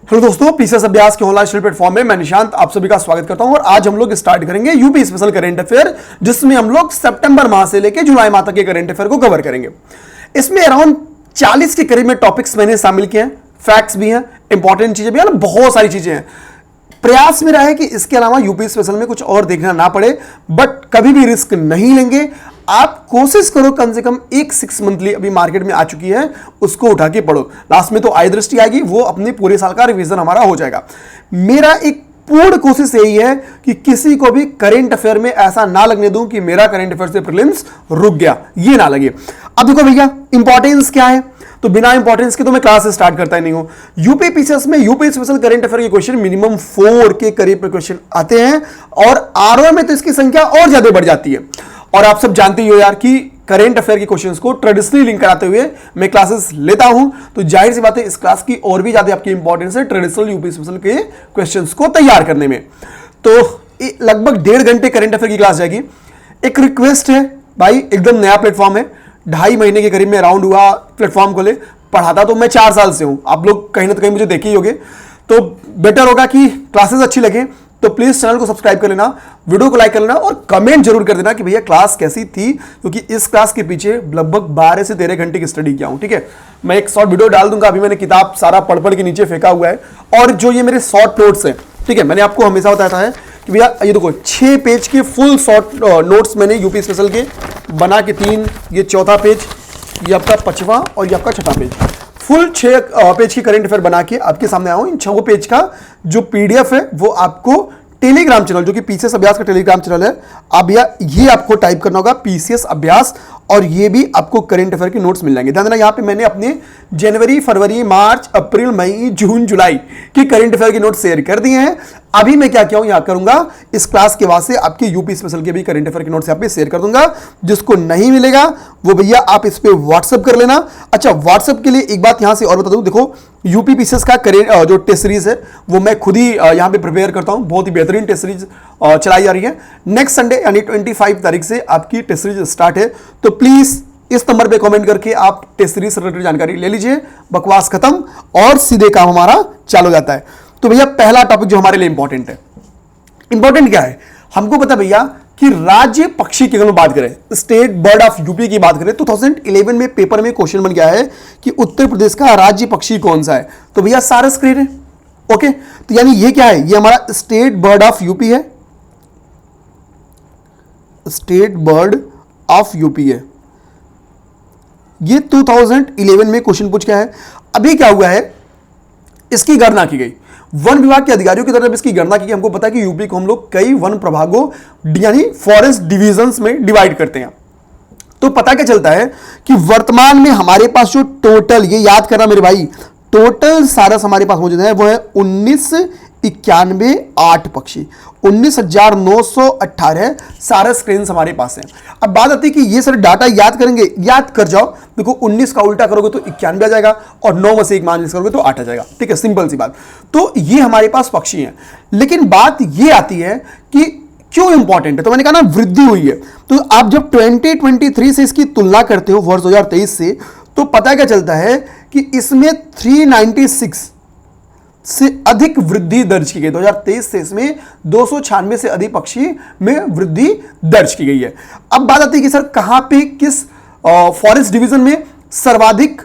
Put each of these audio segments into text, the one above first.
Hello दोस्तों, PCS अभ्यास के ऑनलाइन स्टडी प्लेटफॉर्म में मैं निशांत आप सभी का स्वागत करता हूं। और आज हम लोग स्टार्ट करेंगे यूपी स्पेशल करंट अफेयर, जिसमें हम लोग सितंबर माह से लेकर जुलाई माह तक के करंट अफेयर को कवर करेंगे। इसमें अराउंड 40 के करीब में टॉपिक्स मैंने शामिल किए हैं, फैक्ट्स भी हैं, इंपॉर्टेंट चीजें भी हैं, बहुत सारी चीजें हैं। प्रयास मेरा है कि इसके अलावा यूपी स्पेशल में कुछ और देखना ना पड़े, बट कभी भी रिस्क नहीं लेंगे। आप कोशिश करो कम से कम एक 6 मंथली अभी मार्केट में आ चुकी है, उसको उठा के पढ़ो। लास्ट में तो आई दृष्टि आएगी, वो अपने पूरे साल का रिवीजन हमारा हो जाएगा। मेरा एक पूर्ण कोशिश यही है कि किसी को भी करंट अफेयर में ऐसा ना लगने दूं कि मेरा करंट अफेयर से प्रीलिम्स रुक गया, ये ना लगे। अब देखो भैया, इंपॉर्टेंस क्या है, तो बिना इंपॉर्टेंस के तो मैं क्लास स्टार्ट करता ही नहीं हूं। यूपी पीसीएस में यूपी स्पेशल करंट अफेयर के क्वेश्चन मिनिमम 4 के करीब क्वेश्चन आते हैं, और आरओ में तो इसकी संख्या और ज्यादा बढ़ जाती है। और आप सब जानते ही हो यार कि करंट अफेयर के क्वेश्चंस को ट्रेडिशनली लिंक कराते हुए मैं क्लासेस लेता हूं, तो जाहिर सी बात है इस क्लास की और भी ज्यादा आपकी इंपॉर्टेंस है ट्रेडिशनल यूपी स्पेशल के क्वेश्चंस को तैयार करने में। तो लगभग 1.5 घंटे करंट अफेयर की क्लास जाएगी। एक रिक्वेस्ट है भाई, एकदम नया प्लेटफॉर्म है, 2.5 महीने के करीब में राउंड हुआ प्लेटफॉर्म को ले। पढ़ाता तो मैं 4 साल से हूं, आप लोग कहीं ना कहीं मुझे देखे ही होंगे, तो बेटर होगा कि क्लासेस अच्छी लगे तो प्लीज चैनल को सब्सक्राइब कर लेना, वीडियो को लाइक कर लेना और कमेंट जरूर कर देना कि भैया क्लास कैसी थी, क्योंकि इस क्लास के पीछे लगभग 12 से 13 घंटे की स्टडी किया हूं। ठीक है, मैं एक शॉर्ट वीडियो डाल दूंगा, अभी मैंने किताब सारा पढ़ के नीचे फेंका हुआ है। और जो ये मेरे शॉर्ट नोट्स हैं, ठीक है, मैंने आपको हमेशा बताया है कि भैया ये देखो 6 पेज के फुल शॉर्ट नोट्स मैंने यूपी स्पेशल के बना के 3, ये चौथा पेज, ये आपका 5वां और ये आपका 6ठा पेज, फुल 6 पेज की करंट अफेयर बना के आपके सामने आया हूं। इन 6 पेज का जो पीडीएफ है वो आपको टेलीग्राम चैनल, जो कि पीसीएस अभ्यास का टेलीग्राम चैनल है, अब ये आपको टाइप करना होगा पीसीएस अभ्यास, और ये भी आपको करंट अफेयर के नोट्स मिल जाएंगे। ध्यान देना, यहाँ पे मैंने अपने जनवरी, फरवरी, मार्च, अप्रैल, मई, जून, जुलाई की करंट अफेयर के नोट्स शेयर कर दिए हैं। अभी मैं क्या किया हूं, यहाँ करूंगा इस क्लास के बाद से आपके यूपी स्पेशल के भी करंट अफेयर के नोट्स यहाँ पे शेयर कर दूंगा। जिसको नहीं मिलेगा वो भैया आप इस पे व्हाट्सएप कर लेना। अच्छा, व्हाट्सएप के लिए एक बात यहां से और बता दूं, देखो यूपी पीसीएस का जो टेस्ट सीरीज है वो मैं खुद ही यहाँ पे प्रिपेयर करता हूं, बहुत ही बेहतरीन टेस्ट सीरीज चलाई जा रही है। नेक्स्ट संडे यानी 25 तारीख से आपकी टेस्ट सीरीज स्टार्ट है, तो प्लीज इस नंबर पे कमेंट करके आप टेस्ट सीरीज से रिलेटेड जानकारी ले लीजिए। बकवास खत्म और सीधे काम हमारा चालू हो जाता है। तो भैया पहला टॉपिक जो हमारे लिए इंपॉर्टेंट है, इंपॉर्टेंट क्या है, हमको पता भैया कि राज्य पक्षी की अगर बात करें, स्टेट बर्ड ऑफ यूपी की बात करें, 2011 में पेपर में क्वेश्चन बन गया है कि उत्तर प्रदेश का राज्य पक्षी कौन सा है, तो भैया सारस क्रेन है। ओके, तो यानी ये क्या है, ये हमारा स्टेट बर्ड ऑफ यूपी है, स्टेट बर्ड ऑफ यूपी है। ये 2011 में क्वेश्चन पूछ गया है। अभी क्या हुआ है, इसकी गणना की गई वन विभाग के अधिकारियों की तरफ, इसकी गणना की। हमको पता है कि यूपी को हम लोग कई वन प्रभागों यानी फॉरेस्ट डिविजन्स में डिवाइड करते हैं। तो पता क्या चलता है कि वर्तमान में हमारे पास जो टोटल, ये याद करना मेरे भाई, टोटल सारस हमारे पास मौजूद है वो है 1991 पक्षी, 19,918 सारस क्रेन्स हमारे पास है। अब बात आती है कि ये सारे डाटा याद करेंगे, याद कर जाओ। देखो 19 का उल्टा करोगे तो 91 आ जाएगा, और 9 में से 1 माइनस करोगे तो 8 आ जाएगा। ठीक है, सिंपल सी बात। तो ये हमारे पास पक्षी हैं, लेकिन बात ये आती है कि क्यों इंपॉर्टेंट है, तो मैंने कहा ना वृद्धि हुई है। तो आप जब 2023 से इसकी तुलना करते हो वर्ष 2023 से, तो पता क्या चलता है कि इसमें 396 से अधिक वृद्धि दर्ज की गई। 2023 से इसमें 296 से अधिक पक्षी में वृद्धि दर्ज की गई है। अब बात आती है कि सर कहां पे, किस फॉरेस्ट डिवीजन में सर्वाधिक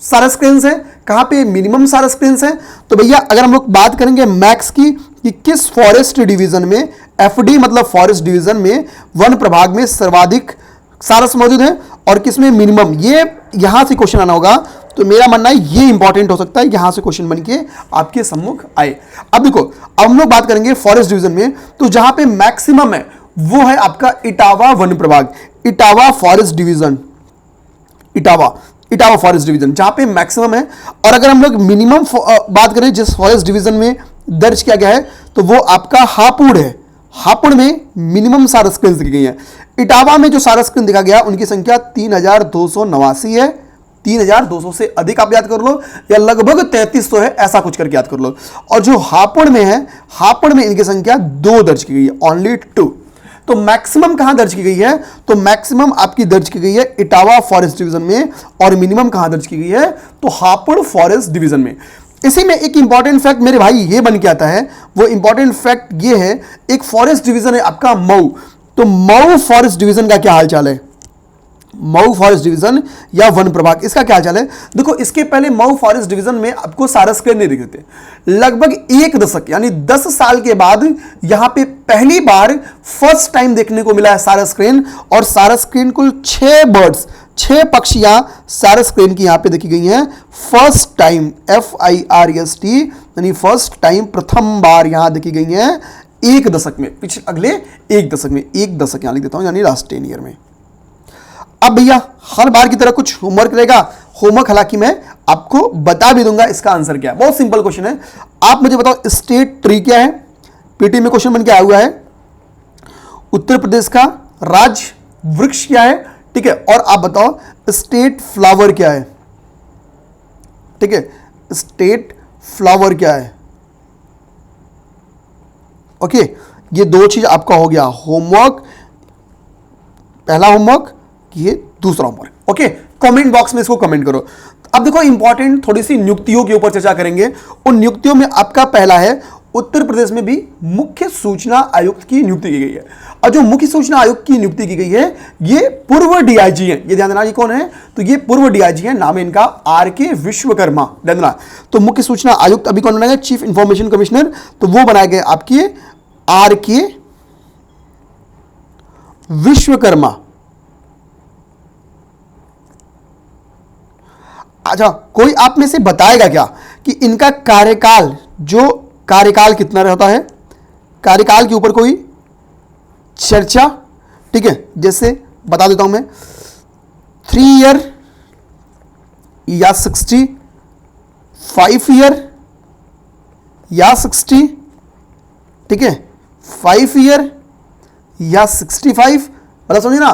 सारस क्रेन्स है, कहां पे मिनिमम सारस क्रेन्स है। तो भैया अगर हम लोग बात करेंगे मैक्स की, कि किस फॉरेस्ट डिवीजन में, एफडी मतलब फॉरेस्ट डिवीजन में, वन प्रभाग में सर्वाधिक सारस मौजूद है और किसमें मिनिमम, ये यहां से क्वेश्चन आना होगा। तो मेरा मानना है ये इंपॉर्टेंट हो सकता है, यहां से क्वेश्चन बन के आपके सम्मुख आए। अब देखो, अब हम लोग बात करेंगे फॉरेस्ट डिवीजन में, तो जहां पे मैक्सिमम है वो है आपका इटावा वन प्रभाग, Etawah forest division, Etawah forest division जहां पे मैक्सिमम है। और अगर हम लोग मिनिमम बात करें जिस फॉरेस्ट डिवीजन में दर्ज किया गया है, तो वो आपका हापुड़ है। हापुड़ में मिनिमम सारस क्रेन्स दिखी गई है। इटावा में जो सारस क्रेन दिखा गया उनकी संख्या 3289 है। 3200 से अधिक आप याद कर लो, या लगभग 3300 है, ऐसा कुछ करके याद कर लो। और जो हापुड़ में है, हापुड़ में इनकी संख्या 2 दर्ज की गई है, ओनली 2। तो मैक्सिमम कहां दर्ज की गई है, तो मैक्सिमम आपकी दर्ज की गई है इटावा फॉरेस्ट डिवीजन में, और मिनिमम कहां दर्ज की गई है, तो हापुड़ फॉरेस्ट डिवीजन में। इसी में एक इंपॉर्टेंट फैक्ट मेरे भाई ये बन के आता है, वो इंपॉर्टेंट फैक्ट ये है, एक फॉरेस्ट डिवीजन है आपका मऊ, तो मऊ फॉरेस्ट डिवीजन का क्या हालचाल है, मऊ फॉरेस्ट डिवीजन या वन प्रभाग, इसका क्या हाल है। देखो इसके पहले मऊ फॉरेस्ट डिवीजन में आपको सारस क्रेन नहीं दिखते थे, लगभग एक दशक यानी 10 साल के बाद यहां पे पहली बार फर्स्ट टाइम देखने को मिला है सारस क्रेन। और सारस क्रेन कुल 6 बर्ड्स, 6 पक्षियां सारस क्रेन की यहां पे देखी गई हैं फर्स्ट टाइम, FIRST यानी फर्स्ट टाइम, प्रथम बार यहां देखी गई हैं एक दशक में, पिछले अगले एक दशक में, एक दशक यहां लिख देता हूं यानी लास्ट 10 ईयर में। अब भैया हर बार की तरह कुछ होमवर्क रहेगा, होमवर्क हालांकि मैं आपको बता भी दूंगा इसका आंसर क्या है। बहुत सिंपल क्वेश्चन है, आप मुझे बताओ स्टेट ट्री क्या है, पीटी में क्वेश्चन बन के आया हुआ है। उत्तर प्रदेश का राज वृक्ष क्या है, ठीक है, और आप बताओ स्टेट फ्लावर क्या है, ठीक है, स्टेट फ्लावर क्या है। ओके, ये 2 चीज आपका हो गया होमवर्क, पहला होमवर्क, ये दूसरा होमवर्क। ओके, कमेंट बॉक्स में इसको कमेंट करो। अब देखो इंपॉर्टेंट थोड़ी सी नियुक्तियों के ऊपर चर्चा करेंगे। उन नियुक्तियों में आपका पहला है, उत्तर प्रदेश में भी मुख्य सूचना आयुक्त की नियुक्ति की गई है। और जो मुख्य सूचना आयुक्त की नियुक्ति की गई है ये पूर्व DIG है, ये ध्यान देना, ये कौन है, तो ये पूर्व DIG है, नाम है इनका RK विश्वकर्मा, ध्यान देना। तो मुख्य सूचना आयुक्त अभी कौन बनाया गया, चीफ इंफॉर्मेशन कमिश्नर, तो वो बनाए गए आपके RK विश्वकर्मा। अच्छा, कोई आप में से बताएगा क्या कि इनका कार्यकाल, जो कार्यकाल कितना रहता है, कार्यकाल के ऊपर कोई चर्चा, ठीक है, जैसे बता देता हूं मैं, 3 ईयर या 60, 5 ईयर या 60, ठीक है, 5 ईयर या 65, मतलब समझे ना,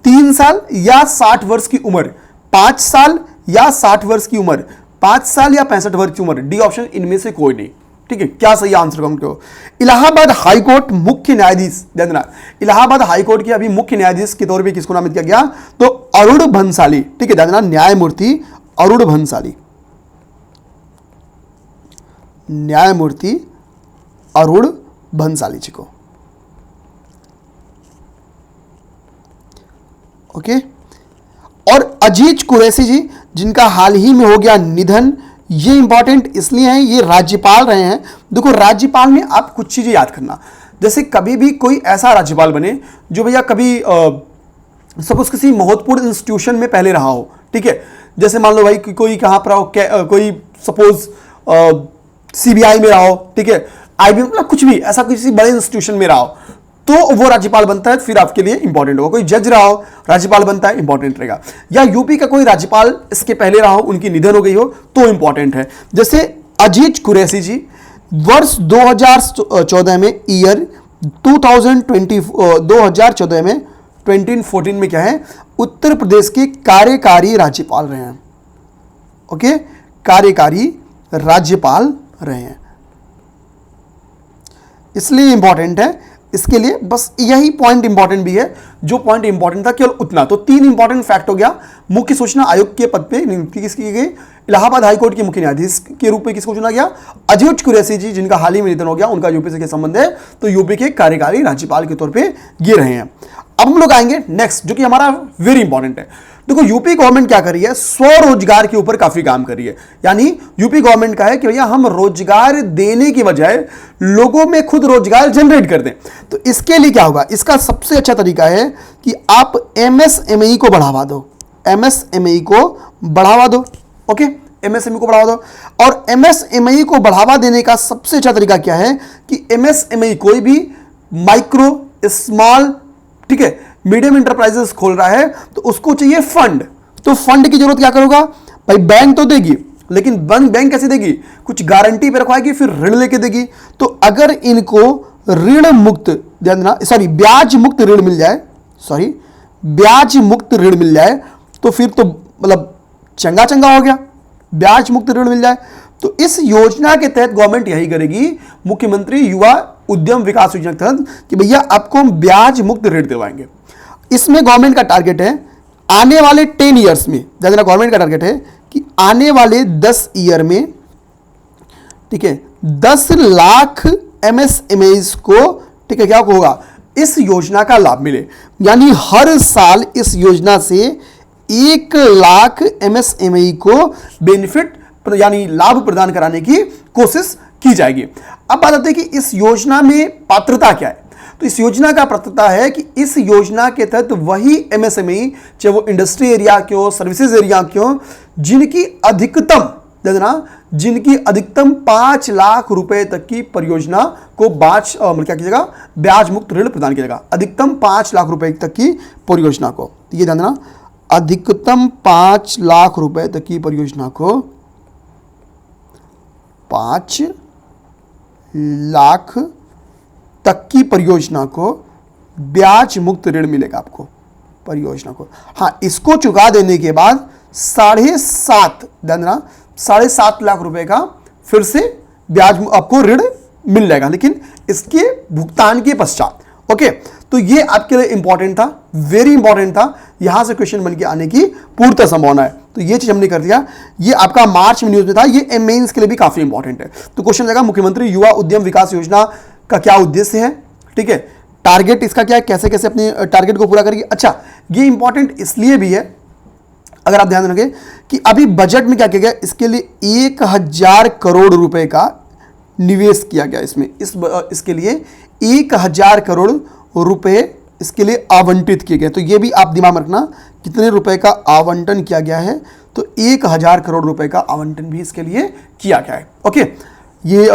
3 साल या 60 वर्ष की उम्र, 5 साल या 60 वर्ष की उम्र, 5 साल या 65 वर्ष की उम्र, डी ऑप्शन इनमें से कोई नहीं, ठीक है। क्या सही आंसर कमेंट करो। इलाहाबाद हाईकोर्ट मुख्य न्यायाधीश, ध्यान देना, इलाहाबाद हाईकोर्ट के अभी मुख्य न्यायाधीश के तौर पे किसको नामित किया गया, तो अरुण भंसाली, ठीक है, ध्यान देना, न्यायमूर्ति अरुण भंसाली, न्यायमूर्ति अरुण भंसाली जी को। ओके, और अजीज कुरैशी जी जिनका हाल ही में हो गया निधन, ये इंपॉर्टेंट इसलिए है, ये राज्यपाल रहे हैं। देखो राज्यपाल में आप कुछ चीजें याद करना, जैसे कभी भी कोई ऐसा राज्यपाल बने जो भैया कभी सपोज किसी महत्वपूर्ण इंस्टीट्यूशन में पहले रहा हो, ठीक है, जैसे मान लो भाई कोई कहां पर हो, कोई सपोज CBI में रहा हो, ठीक है, IBM, मतलब कुछ भी ऐसा किसी बड़े इंस्टीट्यूशन में रहा हो, तो वो राज्यपाल बनता है, फिर आपके लिए इंपॉर्टेंट होगा। कोई जज रहा हो, राज्यपाल बनता है, इंपॉर्टेंट रहेगा। या यूपी का कोई राज्यपाल इसके पहले रहा हो, उनकी निधन हो गई हो, तो इंपॉर्टेंट है। जैसे अजीज कुरैशी जी वर्ष 2014 में, ईयर 2014 में 2014 में क्या है, उत्तर प्रदेश के कार्यकारी राज्यपाल रहे हैं। ओके, कार्यकारी राज्यपाल रहे हैं, इसलिए इंपॉर्टेंट है। इसके लिए बस यही पॉइंट इंपॉर्टेंट भी है, जो पॉइंट इंपॉर्टेंट था केवल उतना। तो 3 इंपॉर्टेंट फैक्ट हो गया। मुख्य सूचना आयुक्त के पद पे नियुक्ति किसकी की गई, इलाहाबाद हाईकोर्ट के मुख्य न्यायाधीश के रूप में किसको चुना गया, अजीज कुरैशी जी, जिनका हाल ही में निधन हो गया, उनका यूपी से क्या संबंध है, तो यूपी के कार्यकारी राज्यपाल के तौर पर ये रहे हैं। अब हम लोग आएंगे नेक्स्ट, जो कि हमारा वेरी इंपॉर्टेंट है। देखो यूपी गवर्नमेंट क्या कर रही है, स्वरोजगार के ऊपर काफी काम कर रही है। यानी यूपी गवर्नमेंट का है कि भैया हम रोजगार देने की बजाय लोगों में खुद रोजगार जनरेट कर दें। तो इसके लिए क्या होगा, इसका सबसे अच्छा तरीका है कि आप MSME को बढ़ावा दो, MSME को बढ़ावा दो। ओके, MSME को बढ़ावा दो। और MSME को बढ़ावा देने का सबसे अच्छा तरीका क्या है कि MSME कोई भी माइक्रो, स्मॉल, ठीक है, मीडियम इंटरप्राइजेस खोल रहा है, तो उसको चाहिए फंड। तो फंड की जरूरत क्या करोगा भाई, बैंक तो देगी, लेकिन बैंक कैसे देगी, कुछ गारंटी पे रखवाएगी, फिर ऋण लेके देगी। तो अगर इनको ऋण मुक्त, ध्यान देना, सॉरी ब्याज मुक्त ऋण मिल जाए, सॉरी ब्याज मुक्त ऋण मिल जाए, तो फिर तो मतलब चंगा चंगा हो गया, ब्याज मुक्त ऋण मिल जाए। तो इस योजना के तहत गवर्नमेंट यही करेगी, मुख्यमंत्री युवा उद्यम विकास योजना के तहत, कि भैया आपको हम ब्याज मुक्त ऋण दिलवाएंगे। इसमें गवर्नमेंट का टारगेट है आने वाले 10 ईयर्स में, गवर्नमेंट का टारगेट है कि आने वाले 10 ईयर में ठीक है, 10 लाख MSMEs को, ठीक है, क्या होगा, इस योजना का लाभ मिले। यानी हर साल इस योजना से 1 लाख MSME को बेनिफिट यानी लाभ प्रदान कराने की कोशिश की जाएगी। अब बात आती है कि इस योजना में पात्रता क्या है। तो इस योजना का पात्रता है कि इस योजना के तहत वही MSME, चाहे वो इंडस्ट्री एरिया के हो, सर्विसेज एरिया के हो, जिनकी अधिकतम 5 लाख रुपए तक की परियोजना को क्या कीजिएगा, ब्याज मुक्त ऋण प्रदान किया जाएगा। अधिकतम 5 लाख रुपए तक की परियोजना को, ये ध्यान देना, अधिकतम 5 लाख रुपए तक की परियोजना को 5 लाख तक की परियोजना को ब्याज मुक्त ऋण मिलेगा आपको परियोजना को। हाँ, इसको चुका देने के बाद 7.5 लाख रुपए का फिर से ब्याज आपको ऋण मिल जाएगा, लेकिन इसके भुगतान के पश्चात। ओके, तो ये आपके लिए इंपॉर्टेंट था, वेरी इंपॉर्टेंट था, यहां से क्वेश्चन बन के आने की पूर्ण संभावना है। तो ये चीज हमने कर दिया, ये आपका मार्च में न्यूज में था, ये मेंस के लिए भी काफी इंपॉर्टेंट है। तो क्वेश्चन जाएगा, मुख्यमंत्री युवा उद्यम विकास योजना का क्या उद्देश्य है, ठीक है, टारगेट इसका क्या है, कैसे कैसे अपने टारगेट को पूरा करेगी। अच्छा, ये इंपॉर्टेंट इसलिए भी है, अगर आप ध्यान रखें कि अभी बजट में क्या किया गया, इसके लिए 1000 करोड़ रुपए का निवेश किया गया इसमें, इसके लिए 1000 करोड़ रुपए इसके लिए आवंटित किए गए। तो ये भी आप दिमाग में रखना, कितने रुपए का आवंटन किया गया है, तो 1000 करोड़ रुपए का आवंटन भी इसके लिए किया गया है। ओके, ये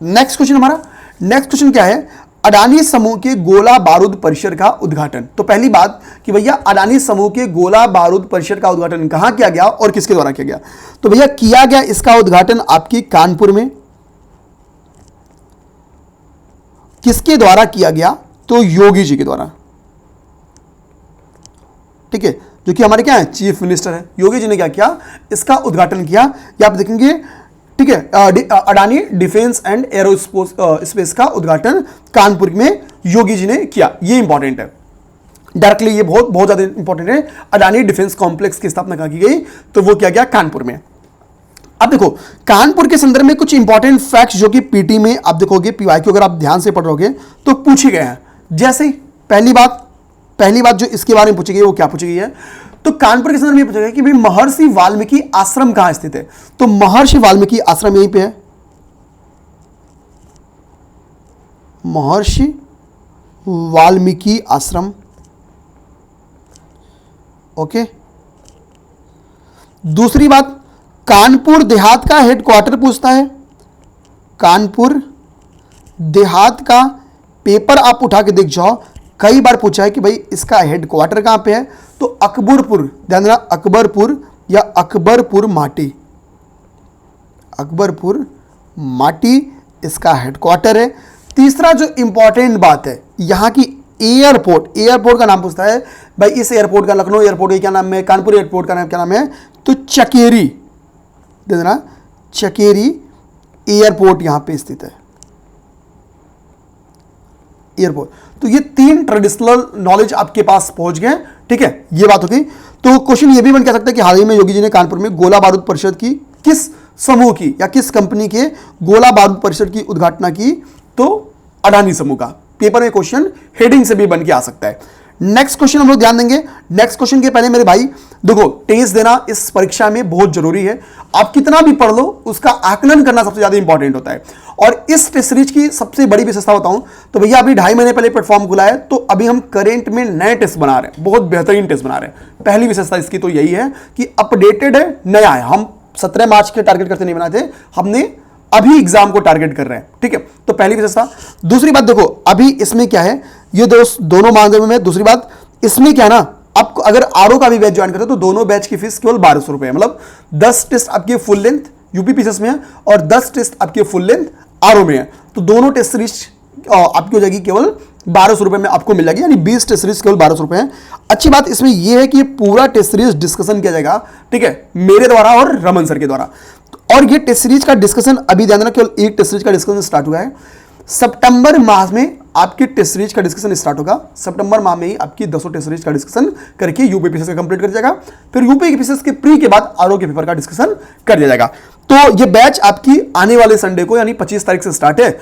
नेक्स्ट क्वेश्चन हमारा, नेक्स्ट क्वेश्चन क्या है, अडानी समूह के गोला बारूद परिसर का उद्घाटन। तो पहली बात कि भैया अडानी समूह के गोला बारूद परिसर का उद्घाटन कहां किया गया और किसके द्वारा किया गया। तो भैया किया गया इसका उद्घाटन आपकी कानपुर में। किसके द्वारा किया गया, तो योगी जी के द्वारा, ठीक है, जो कि हमारे क्या है, चीफ मिनिस्टर है। योगी जी ने क्या किया, इसका उद्घाटन किया। ये आप देखेंगे, ठीक है, अडानी डिफेंस एंड एरोस्पेस का उद्घाटन कानपुर में योगी जी ने किया। ये इंपॉर्टेंट है, डायरेक्टली ये बहुत ज्यादा इंपॉर्टेंट है। अडानी डिफेंस कॉम्प्लेक्स की स्थापना कहां की गई, तो वो किया गया कानपुर में। अब देखो, कानपुर के संदर्भ में कुछ इंपॉर्टेंट फैक्ट्स जो कि पीटी में आप देखोगे, पीवाईक्यू अगर आप ध्यान से पढ़ रहोगे तो पूछे गए हैं। जैसे पहली बात जो इसके बारे में पूछी गई, वो क्या पूछी गई है, तो कानपुर के संदर्भ में पूछा गया कि भाई महर्षि वाल्मीकि आश्रम कहां स्थित है। तो महर्षि वाल्मीकि आश्रम यहीं पे है, महर्षि वाल्मीकि आश्रम। ओके, दूसरी बात, कानपुर देहात का हेडक्वार्टर पूछता है। कानपुर देहात का पेपर आप उठा के देख जाओ, कई बार पूछा है कि भाई इसका हेडक्वार्टर कहां पे है, तो अकबरपुर, ध्यान देना, अकबरपुर या अकबरपुर माटी, अकबरपुर माटी इसका हेडक्वार्टर है। तीसरा जो इंपॉर्टेंट बात है, यहां की एयरपोर्ट का नाम पूछता है, भाई इस एयरपोर्ट का, लखनऊ एयरपोर्ट का क्या नाम है, कानपुर एयरपोर्ट का नाम क्या नाम है, तो चकेरी, देना, चकेरी एयरपोर्ट यहां पे स्थित है, एयरपोर्ट। तो ये 3 ट्रेडिशनल नॉलेज आपके पास पहुंच गए, ठीक है, ये बात होगी। तो क्वेश्चन ये भी बन कह सकता है कि हाल ही में योगी जी ने कानपुर में गोला बारूद परिषद की किस समूह की या किस कंपनी के गोला बारूद परिषद की उद्घाटना की, तो अडानी समूह का। पेपर में क्वेश्चन हेडिंग से भी बन के आ सकता है। नेक्स्ट क्वेश्चन हम लोग ध्यान देंगे। नेक्स्ट क्वेश्चन के पहले मेरे भाई देखो, टेस्ट देना इस परीक्षा में बहुत जरूरी है। आप कितना भी पढ़ लो, उसका आकलन करना सबसे ज्यादा इंपॉर्टेंट होता है। और इस टेस्ट सीरीज की सबसे बड़ी विशेषता बताऊं तो भैया अभी 2.5 महीने पहले प्लेटफॉर्म खुला है, तो अभी हम करेंट में नए टेस्ट बना रहे हैं, बहुत बेहतरीन टेस्ट बना रहे हैं। पहली विशेषता इसकी तो यही है कि अपडेटेड है, नया है। हम 17 मार्च के टारगेट करते नहीं बनाए थे, हमने अभी एग्जाम को टारगेट कर रहे हैं, ठीक है। तो पहली विशेषता। दूसरी बात देखो, अभी इसमें क्या है, ये दोनों मानदंड में। दूसरी बात इसमें क्या है ना, आप अगर आरओ का भी बैच ज्वाइन करते हो तो दोनों बैच की फीस केवल 1200 रुपए है। मतलब 10 टेस्ट आपके फुल लेंथ यूपीपीसीएस में है और 10 टेस्ट आपके फुल लेंथ आरओ में है। तो दोनों टेस्ट सीरीज आपकी हो जाएगी केवल 1200 रुपए में आपको मिल जाएगी, यानी 20 टेस्ट सीरीज केवल 1200 रुपए है। अच्छी बात इसमें यह है कि पूरा टेस्ट सीरीज डिस्कशन किया जाएगा, ठीक है, मेरे द्वारा और रमन सर के द्वारा। और ये टेस्ट सीरीज का डिस्कशन अभी ध्यान देना, केवल एक टेस्ट सीरीज का डिस्कशन स्टार्ट हुआ है। सितंबर माह में आपकी टेस्ट सीरीज का डिस्कशन स्टार्ट होगा। सितंबर माह में ही आपकी 200 टेस्ट सीरीज का डिस्कशन करके यूपी पीसीएस का कंप्लीट कर जाएगा। फिर यूपी के पीसीएस के प्री के बाद आरओ के पेपर का डिस्कशन कर दिया जाएगा। तो ये बैच आपकी आने वाले संडे को यानी 25 तारीख से स्टार्ट है।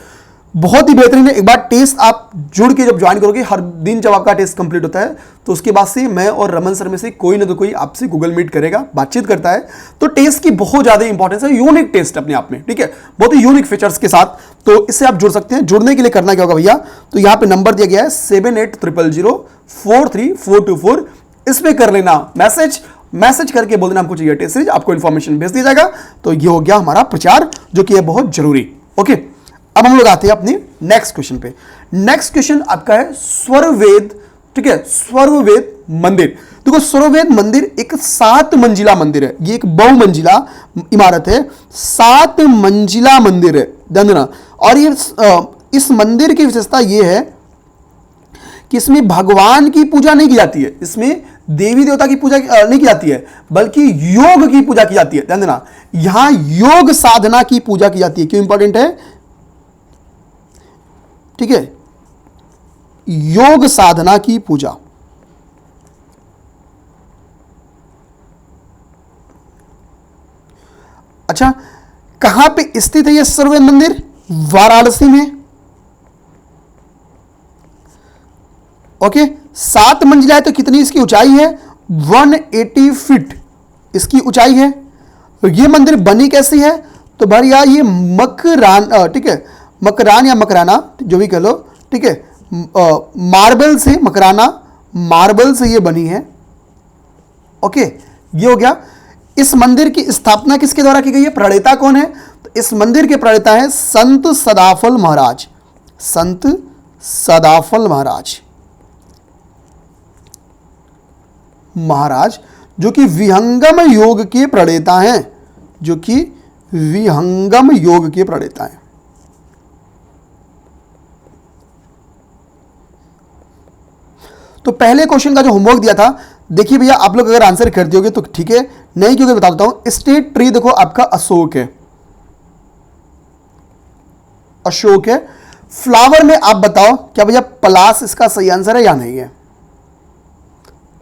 बहुत ही बेहतरीन है। एक बार टेस्ट आप जुड़ के जब ज्वाइन करोगे, हर दिन जब आपका टेस्ट कंप्लीट होता है तो उसके बाद से मैं और रमन सर में से कोई ना तो कोई आपसे गूगल मीट करेगा, बातचीत करता है। तो टेस्ट की बहुत ज्यादा इंपॉर्टेंस है, यूनिक टेस्ट अपने आप में, ठीक है, बहुत ही यूनिक फीचर्स के साथ। तो इससे आप जुड़ सकते हैं। जुड़ने के लिए करना क्या होगा भैया, तो यहां पे नंबर दिया गया है 7800043424। इस पे कर लेना मैसेज करके बोल देना हमको चाहिए टेस्ट सीरीज, आपको इंफॉर्मेशन भेज दिया जाएगा। तो ये हो गया हमारा प्रचार, जो कि है बहुत जरूरी। ओके, अब हम लोग आते हैं अपने नेक्स्ट क्वेश्चन पे। नेक्स्ट क्वेश्चन आपका है स्वरवेद, ठीक है, स्वरवेद मंदिर। देखो स्वरवेद मंदिर एक 7 मंजिला मंदिर है। ये एक बहुमंजिला इमारत है, 7 मंजिला मंदिर है, ध्यान देना। और ये इस मंदिर की विशेषता ये है कि इसमें भगवान की पूजा नहीं की जाती है, इसमें देवी देवता की पूजा नहीं की जाती है, बल्कि योग की पूजा की जाती है। ध्यान देना, यहां योग साधना की पूजा की जाती है। क्यों इंपॉर्टेंट है, ठीक है, योग साधना की पूजा। अच्छा, कहां पे स्थित है यह स्वरवेद मंदिर? वाराणसी में। ओके, 7 मंजिला है तो कितनी इसकी ऊंचाई है? 180 फीट इसकी ऊंचाई है। तो यह मंदिर बनी कैसी है? तो भैया ये मकरान, ठीक है, मकरान या मकराना जो भी कह लो, ठीक है, मार्बल से, मकराना मार्बल से ये बनी है। ओके, ये हो गया। इस मंदिर की स्थापना किसके द्वारा की गई है? प्रणेता कौन है? तो इस मंदिर के प्रणेता है संत सदाफल महाराज। संत सदाफल महाराज जो कि विहंगम योग के प्रणेता हैं, जो कि विहंगम योग के प्रणेता हैं। तो पहले क्वेश्चन का जो होमवर्क दिया था, देखिए भैया आप लोग अगर आंसर कर दियोगे तो ठीक है, नहीं क्योंकि बता देता हूं। स्टेट ट्री देखो आपका अशोक है, अशोक है। फ्लावर में आप बताओ क्या भैया पलास इसका सही आंसर है या नहीं है?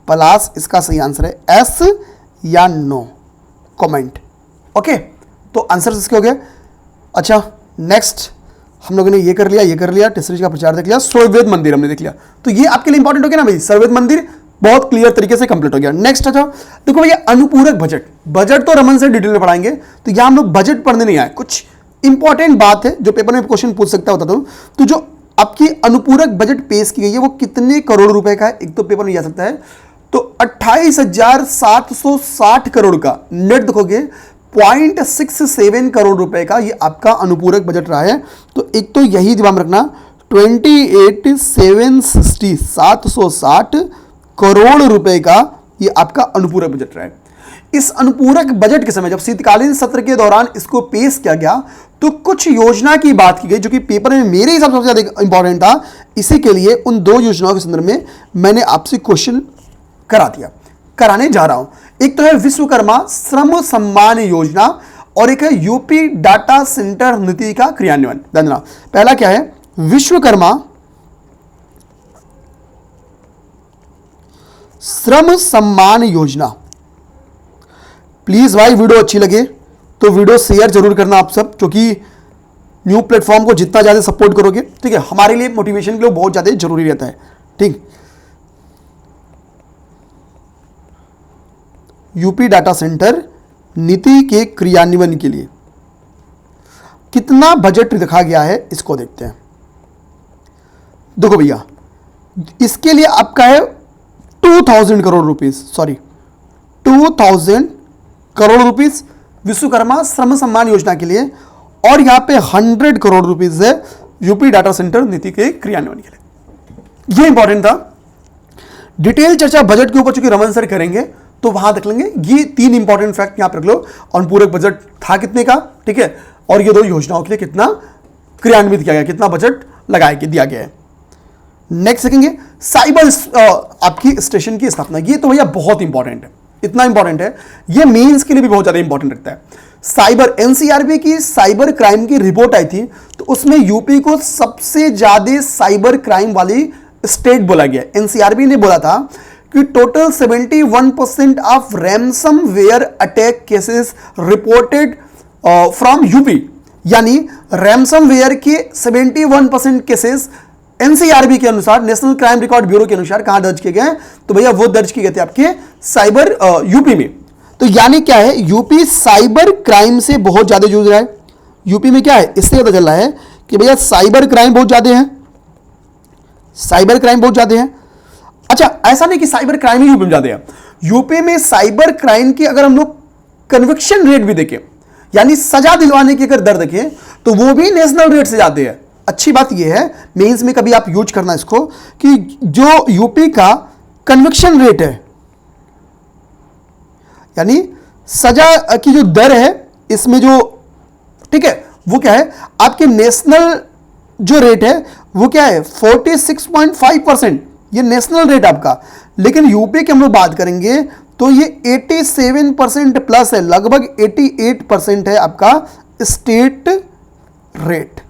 पलास इसका सही आंसर है, एस या नो, कमेंट। ओके, तो आंसर इसके हो गए। अच्छा, नेक्स्ट हम लोगों ने ये कर लिया, टेस्ट सीरीज का प्रचार देख लिया, स्वरवेद मंदिर हमने देख लिया। तो ये आपके लिए इंपॉर्टेंट हो गया ना भाई, स्वरवेद मंदिर बहुत क्लियर तरीके से कंप्लीट हो गया। नेक्स्ट अच्छा देखो भैया, अनुपूरक बजट तो रमन से डिटेल में पढ़ाएंगे। तो यहां हम लोग बजट पढ़ने नहीं आए, कुछ इंपॉर्टेंट बात है जो पेपर में क्वेश्चन पूछ सकता होता। तो जो आपकी अनुपूरक बजट पेश की गई है वो कितने करोड़ रुपए का है, एक तो पेपर में जा सकता है। तो 28,760 करोड़ का नेट देखोगे 0.67 करोड़ रुपए का ये आपका अनुपूरक बजट रहा है। तो एक तो यही दिमाग में रखना, 760 करोड़ रुपए का ये आपका अनुपूरक बजट रहा है। इस अनुपूरक बजट के समय जब शीतकालीन सत्र के दौरान इसको पेश किया गया तो कुछ योजना की बात की गई जो कि पेपर में मेरे हिसाब से सबसे ज्यादा इंपॉर्टेंट था। इसी के लिए उन 2 योजनाओं के संदर्भ में मैंने आपसे क्वेश्चन कराने जा रहा हूं। एक तो है विश्वकर्मा श्रम सम्मान योजना और एक है यूपी डाटा सेंटर नीति का क्रियान्वयन। धन्यवाद। पहला क्या है? विश्वकर्मा श्रम सम्मान योजना। प्लीज भाई वीडियो अच्छी लगे तो वीडियो शेयर जरूर करना आप सब, क्योंकि न्यू प्लेटफॉर्म को जितना ज्यादा सपोर्ट करोगे, ठीक है, हमारे लिए मोटिवेशन के लिए बहुत ज्यादा जरूरी रहता है। ठीक, यूपी डाटा सेंटर नीति के क्रियान्वयन के लिए कितना बजट रखा गया है इसको देखते हैं। देखो भैया, इसके लिए आपका है 2000 crore rupees, sorry 2000 crore rupees Vishwakarma श्रम सम्मान योजना के लिए, और यहां पे 100 करोड़ रुपीस है यूपी डाटा सेंटर नीति के क्रियान्वयन के लिए। यह इंपॉर्टेंट था। डिटेल चर्चा बजट के ऊपर चूंकि रमन सर करेंगे तो वहां देख लेंगे। ये 3 इंपॉर्टेंट फैक्ट यहां पर रख लो। अनुपूरक बजट था कितने का, ठीक है, और ये 2 योजनाओं के लिए कितना क्रियान्वित किया गया, कितना बजट लगाया दिया गया है। नेक्स्ट देखेंगे साइबर आपकी स्टेशन की स्थापना। ये तो भैया बहुत इंपॉर्टेंट है, इतना इंपॉर्टेंट है ये मेंस के लिए भी बहुत ज्यादा इंपॉर्टेंट रखता है। साइबर एनसीआरबी की साइबर क्राइम की रिपोर्ट आई थी, तो उसमें यूपी को सबसे ज्यादा साइबर क्राइम वाली स्टेट बोला गया। एनसीआरबी ने बोला था कि total 71% of ransomware attack cases reported from UP, यानी रैंसमवेयर के 71% केसेस एनसीआरबी के अनुसार, नेशनल क्राइम रिकॉर्ड ब्यूरो के अनुसार कहां दर्ज किए गए? तो भैया वो दर्ज किए गए थे आपके साइबर यूपी में। तो यानी क्या है, यूपी साइबर क्राइम से बहुत ज्यादा जूझ रहा है। यूपी में क्या है, इससे पता चल रहा है कि भैया साइबर क्राइम बहुत ज्यादा है, साइबर क्राइम बहुत ज्यादा है। अच्छा, ऐसा नहीं कि साइबर क्राइम ही यूपी में ज्यादा है, यूपी में साइबर क्राइम की अगर हम लोग कन्विक्शन रेट भी देखें, यानी सजा दिलवाने की अगर दर देखें, तो वो भी नेशनल रेट से ज्यादा है। अच्छी बात यह है, मेंस में कभी आप यूज करना इसको, कि जो यूपी का कन्विक्शन रेट है, यानी सजा की जो दर है इसमें जो, ठीक है, वो क्या है, आपके नेशनल जो रेट है वो क्या है 46.5%, ये नेशनल रेट आपका। लेकिन यूपी की हम लोग बात करेंगे तो ये 87% प्लस है, लगभग 88% है आपका स्टेट रेट।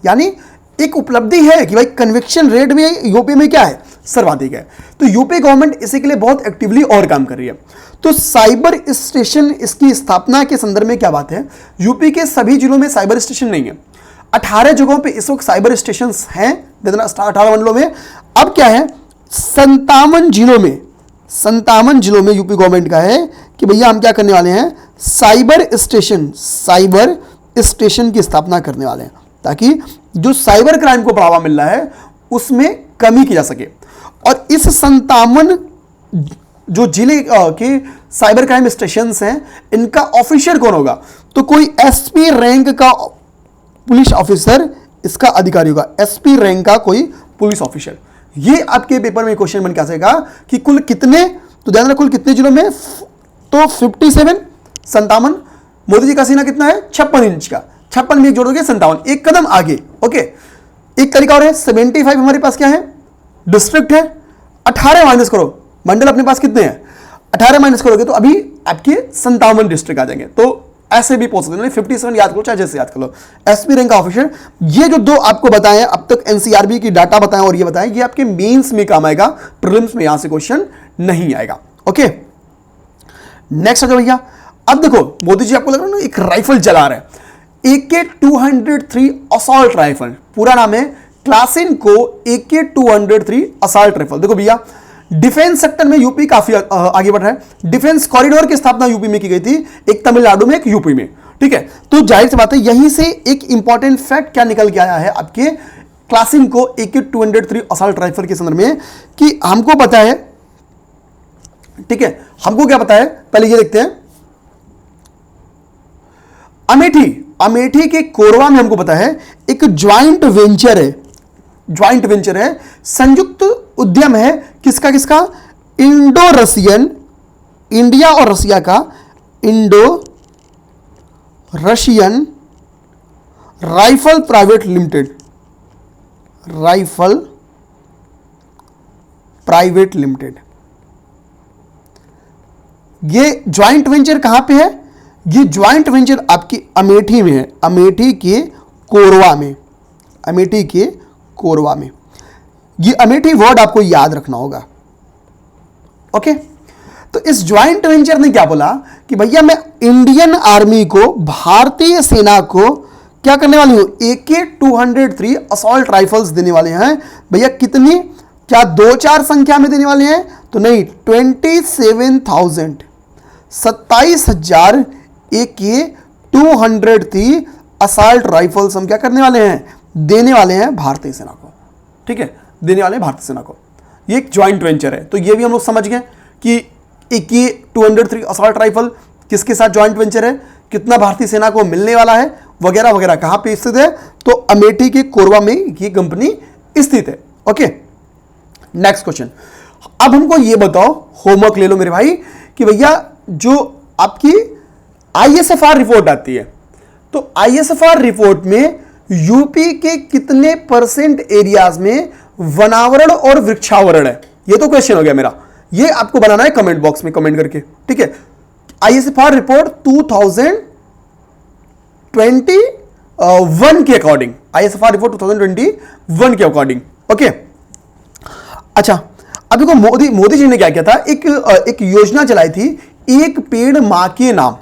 यानी एक उपलब्धि है कि भाई कन्विक्शन रेट में यूपी में क्या है, सर्वाधिक है। तो यूपी गवर्नमेंट इसी के लिए बहुत एक्टिवली और काम कर रही है। तो साइबर स्टेशन, इसकी स्थापना के संदर्भ में क्या बात है, यूपी के सभी जिलों में साइबर स्टेशन नहीं है, 18 जगहों पे इस वक्त साइबर स्टेशन हैं, 18 मंडलों में। अब क्या है, 57 जिलों में यूपी गवर्नमेंट का है कि भैया हम क्या करने वाले हैं, साइबर स्टेशन की स्थापना करने वाले हैं, ताकि जो साइबर क्राइम को बढ़ावा मिल रहा है उसमें कमी की जा सके। और इस 57 जो जिले के साइबर क्राइम स्टेशन हैं, इनका ऑफिसर कौन होगा? तो कोई एसपी रैंक का पुलिस ऑफिसर इसका अधिकारी होगा, एसपी रैंक का कोई पुलिस ऑफिसर। ये आपके पेपर में क्वेश्चन बन के आ जाएगा कि कुल कितने, तो ध्यान रखो कुल कितने जिलों में, तो 57। मोदी जी का सीना कितना है, 56 इंच का, 56 में एक जोड़ दोगे 57, एक कदम आगे। ओके, एक तरीका और है, 75 हमारे पास क्या है, डिस्ट्रिक्ट है, 18 माइनस करो, मंडल अपने पास कितने हैं, 18 माइनस करोगे तो अभी आपके 57 डिस्ट्रिक्ट आ जाएंगे। तो ऐसे भी पहुंच सकते हैं, 57 याद करो, चाहे जैसे याद कर लो। एसपी रैंक का ऑफिसर, ये जो दो आपको बताएं अब तक, एनसीआरबी की डाटा बताएं और ये बताएं, ये आपके मेंस में काम आएगा, प्रीलिम्स में यहां से क्वेश्चन नहीं आएगा। ओके, नेक्स्ट आ जाओ भैया। अब देखो, मोदी जी आपको लग रहा है ना एक राइफल चला रहे हैं, AK-203 असॉल्ट राइफल, पूरा नाम है क्लासिनको AK-203 असॉल्ट राइफल। देखो भैया, डिफेंस सेक्टर में यूपी काफी आगे बढ़ रहा है। डिफेंस कॉरिडोर की स्थापना यूपी में की गई थी, एक तमिलनाडु में, एक यूपी में, ठीक है। तो जाहिर सी बात है, यहीं से एक इंपॉर्टेंट फैक्ट क्या निकल के आया है आपके क्लासिनको AK-203 असॉल्ट राइफल के संदर्भ में, कि हमको पता है, ठीक है, हमको क्या पता है, पहले ये देखते हैं। अमेठी के कोरवा में हमको पता है एक ज्वाइंट वेंचर है, संयुक्त उद्यम है, किसका, इंडो रशियन, इंडिया और रशिया का Indo Russian rifle private limited. ये ज्वाइंट वेंचर कहां पे है, ये ज्वाइंट वेंचर आपकी अमेठी में है, अमेठी के कोरवा में। ये अमेठी वर्ड आपको याद रखना होगा। ओके, तो इस ज्वाइंट वेंचर ने क्या बोला कि भैया मैं इंडियन आर्मी को, भारतीय सेना को क्या करने वाली हूं, AK-203 असॉल्ट राइफल्स देने वाले हैं। भैया कितनी, क्या 2-4 संख्या में देने वाले हैं? तो नहीं, 27,000 AK-203 असॉल्ट राइफल्स हम क्या करने वाले हैं, देने वाले हैं भारतीय सेना को, ठीक है, देने वाले हैं भारतीय सेना को। ये एक ज्वाइंट वेंचर है। तो ये भी हम लोग समझ गए कि AK-203 असॉल्ट राइफल किसके साथ ज्वाइंट वेंचर है, कितना भारतीय सेना को मिलने वाला है, वगैरह वगैरह। कहां पे स्थित है, तो अमेठी के कोरवा में ये कंपनी स्थित है। Okay, next question. अब हमको ये बताओ, होमवर्क ले लो मेरे भाई, कि भैया जो आपकी ISFR रिपोर्ट आती है, तो ISFR रिपोर्ट में यूपी के कितने % एरियाज में वनावरण और वृक्षावरण है, ये तो क्वेश्चन हो गया मेरा। ये आपको बनाना है कमेंट बॉक्स में कमेंट करके, ठीक है। ISFR रिपोर्ट वन के अकॉर्डिंग, आईएसएफआर रिपोर्ट 2021 के अकॉर्डिंग। ओके, अच्छा अब देखो मोदी जी ने क्या किया था, एक योजना चलाई थी, एक पेड़ मां के नाम।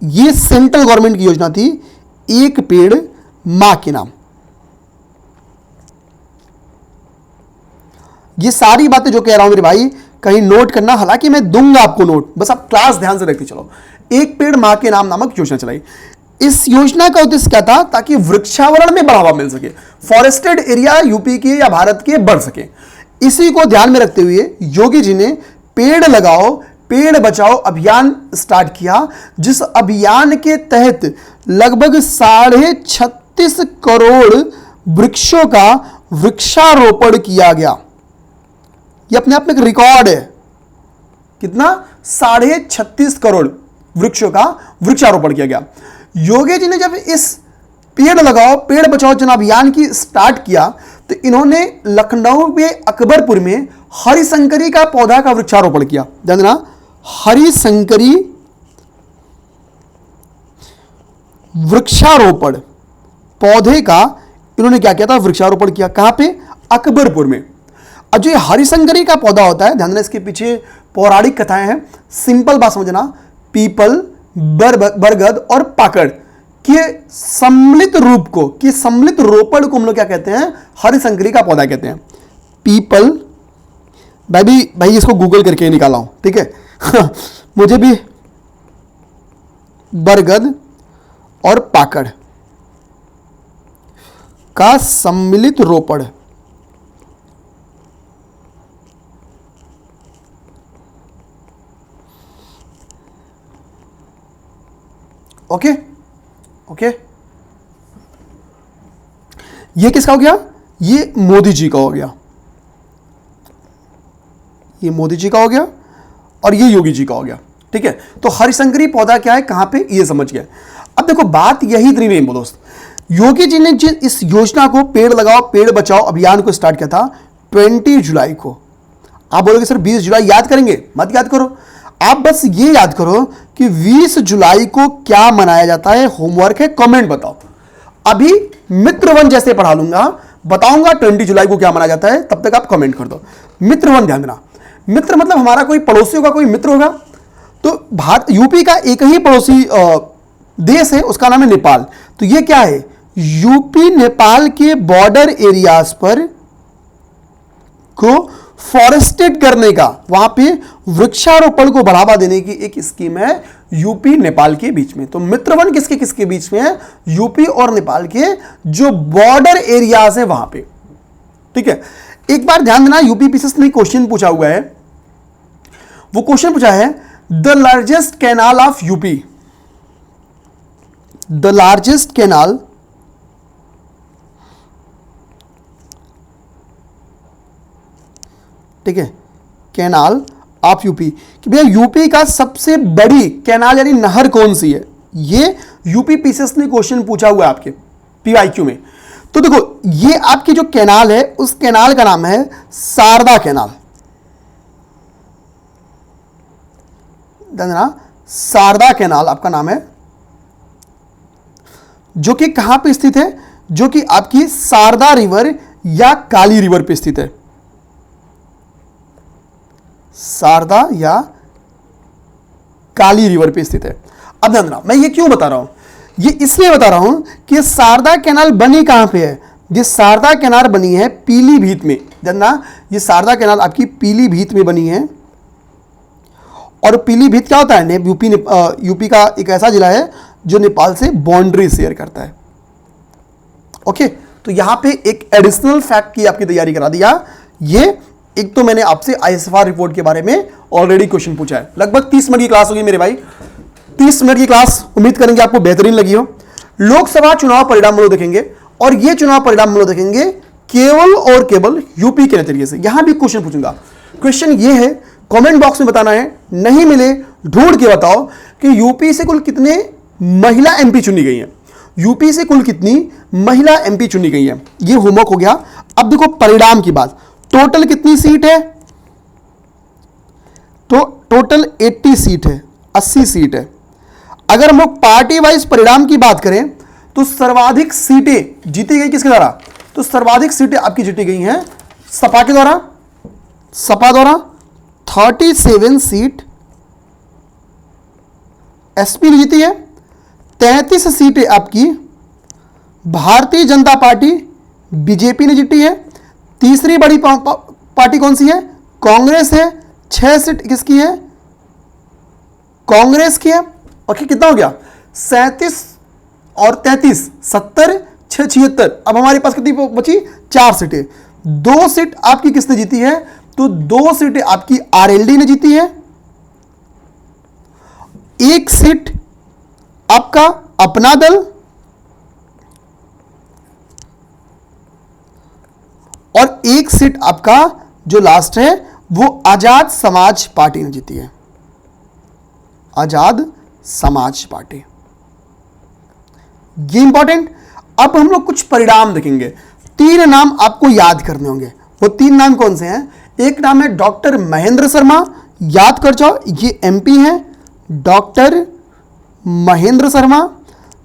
ये सेंट्रल गवर्नमेंट की योजना थी, एक पेड़ मां के नाम। ये सारी बातें जो कह रहा हूं मेरे भाई कहीं नोट करना, हालांकि मैं दूंगा आपको नोट, बस आप क्लास ध्यान से रखते चलो। एक पेड़ मां के नाम नामक योजना चलाई। इस योजना का उद्देश्य क्या था, ताकि वृक्षावरण में बढ़ावा मिल सके, फॉरेस्टेड एरिया यूपी के या भारत के बढ़ सके। इसी को ध्यान में रखते हुए योगी जी ने पेड़ लगाओ पेड़ बचाओ अभियान स्टार्ट किया, जिस अभियान के तहत लगभग 36.5 करोड़ वृक्षों का वृक्षारोपण किया गया। यह अपने आप में एक रिकॉर्ड है। कितना? 36.5 करोड़ वृक्षों का वृक्षारोपण किया गया। योगी जी ने जब इस पेड़ लगाओ पेड़ बचाओ जन अभियान की स्टार्ट किया, तो इन्होंने लखनऊ में अकबरपुर में हरिशंकरी का पौधा का वृक्षारोपण किया। ध्यान देना, हरिशंकरी वृक्षारोपण पौधे का इन्होंने क्या किया था, वृक्षारोपण किया। कहां पे? अकबरपुर में। अब जो हरिशंकरी का पौधा होता है, ध्यान देना, इसके पीछे पौराणिक कथाएं हैं। सिंपल बात समझना, पीपल, बरगद और पाकड़ के सम्मिलित रूप को, कि सम्मिलित रोपण को हम लोग क्या कहते हैं, हरिशंकरी का पौधा कहते हैं। पीपल, भाई इसको गूगल करके निकाला हूं, ठीक है मुझे भी, बरगद और पाकड़ का सम्मिलित रोपण। ओके ओके, ये किसका हो गया? ये मोदी जी का हो गया, ये मोदी जी का हो गया और ये योगी जी का हो गया। ठीक है, तो हरिशंकरी पौधा क्या है, कहां पे, ये समझ गए। अब देखो बात यही इतनी नहीं दोस्त, योगी जी ने जिस इस योजना को पेड़ लगाओ पेड़ बचाओ अभियान को स्टार्ट किया था 20 जुलाई को। आप बोलोगे सर 20 जुलाई याद करेंगे, मत याद करो, आप बस ये याद करो कि 20 जुलाई को क्या मनाया जाता है। होमवर्क है, कमेंट बताओ। अभी मित्र वन जैसे पढ़ा लूंगा, बताऊंगा 20 जुलाई को क्या मनाया जाता है, तब तक आप कमेंट कर दो। मित्र वन ध्यान देना, मित्र मतलब हमारा कोई पड़ोसियों का कोई मित्र होगा। तो भारत यूपी का एक ही पड़ोसी देश है, उसका नाम है नेपाल। तो ये क्या है, यूपी नेपाल के बॉर्डर एरियाज पर को फॉरेस्टेड करने का, वहां पे वृक्षारोपण को बढ़ावा देने की एक स्कीम है यूपी नेपाल के बीच में। तो मित्रवन किसके किसके बीच में है, यूपी और नेपाल के जो बॉर्डर एरियाज है वहां पे। ठीक है, एक बार ध्यान देना, यूपी पीसीएस ने क्वेश्चन पूछा हुआ है, वो क्वेश्चन पूछा है the largest canal of UP, the largest canal ठीक है, कैनाल ऑफ यूपी, कि भैया यूपी का सबसे बड़ी कैनाल यानी नहर कौन सी है। ये यूपी पीसीएस ने क्वेश्चन पूछा हुआ है आपके पीवाईक्यू में। तो देखो ये आपकी जो कैनाल है उस कैनाल का नाम है शारदा कैनाल। शारदा कैनाल आपका नाम है, जो कि कहां पे स्थित है, जो कि आपकी शारदा रिवर या काली रिवर पे स्थित है। शारदा या काली रिवर पे स्थित है। अब ध्यान देना, मैं ये क्यों बता रहा हूं, ये इसलिए बता रहा हूं कि शारदा कैनाल बनी कहां पे है। ये शारदा कैनाल बनी है पीलीभीत में। जानना, ये शारदा कैनाल आपकी पीलीभीत में बनी है। और पीलीभीत क्या होता है, यूपी का एक ऐसा जिला है जो नेपाल से बाउंड्री शेयर करता है। ओके, तो यहां पे एक एडिशनल फैक्ट की आपकी तैयारी करा दिया। ये एक तो मैंने आपसे आईएसएफआर रिपोर्ट के बारे में ऑलरेडी क्वेश्चन पूछा है। लगभग 30 मिनट की क्लास होगी मेरे भाई, 30 मिनट की क्लास, उम्मीद करेंगे आपको बेहतरीन लगी हो। लोकसभा चुनाव परिणाम हम लोग देखेंगे, और ये चुनाव परिणाम हम लोग देखेंगे केवल और केवल यूपी के नजरिए से। यहां भी क्वेश्चन पूछूंगा। क्वेश्चन ये है, कमेंट बॉक्स में बताना है, नहीं मिले ढूंढ के बताओ कि यूपी से कुल कितने महिला एमपी चुनी गई हैं। यूपी से कुल कितनी महिला एमपी चुनी गई है। ये होमवर्क हो गया। अब देखो परिणाम की बात, टोटल कितनी सीट है, तो टोटल 80 सीट है, 80 सीट है। अगर हम लोग पार्टी वाइज परिणाम की बात करें तो सर्वाधिक सीटें जीती गई किसके द्वारा? तो सर्वाधिक सीटें आपकी जीती गई हैं सपा के द्वारा। सपा द्वारा 37 सीट एसपी ने जीती है। 33 सीटें आपकी भारतीय जनता पार्टी बीजेपी ने जीती है। तीसरी बड़ी पार्टी कौन सी है? कांग्रेस है। 6 सीट किसकी है? कांग्रेस की है। ओके, कितना हो गया? 37 और 33, 70, 6, 76। अब हमारे पास कितनी बची? 4 सीटें। 2 सीट आपकी किसने जीती है? तो 2 सीटें आपकी आरएलडी ने जीती है। 1 सीट आपका अपना दल और 1 सीट आपका जो लास्ट है वो आजाद समाज पार्टी ने जीती है। आजाद समाज पार्टी, ये इंपॉर्टेंट। अब हम लोग कुछ परिणाम देखेंगे। 3 नाम आपको याद करने होंगे। वो 3 नाम कौन से हैं? एक नाम है डॉक्टर महेंद्र शर्मा, याद कर जाओ, ये एमपी हैं। डॉक्टर महेंद्र शर्मा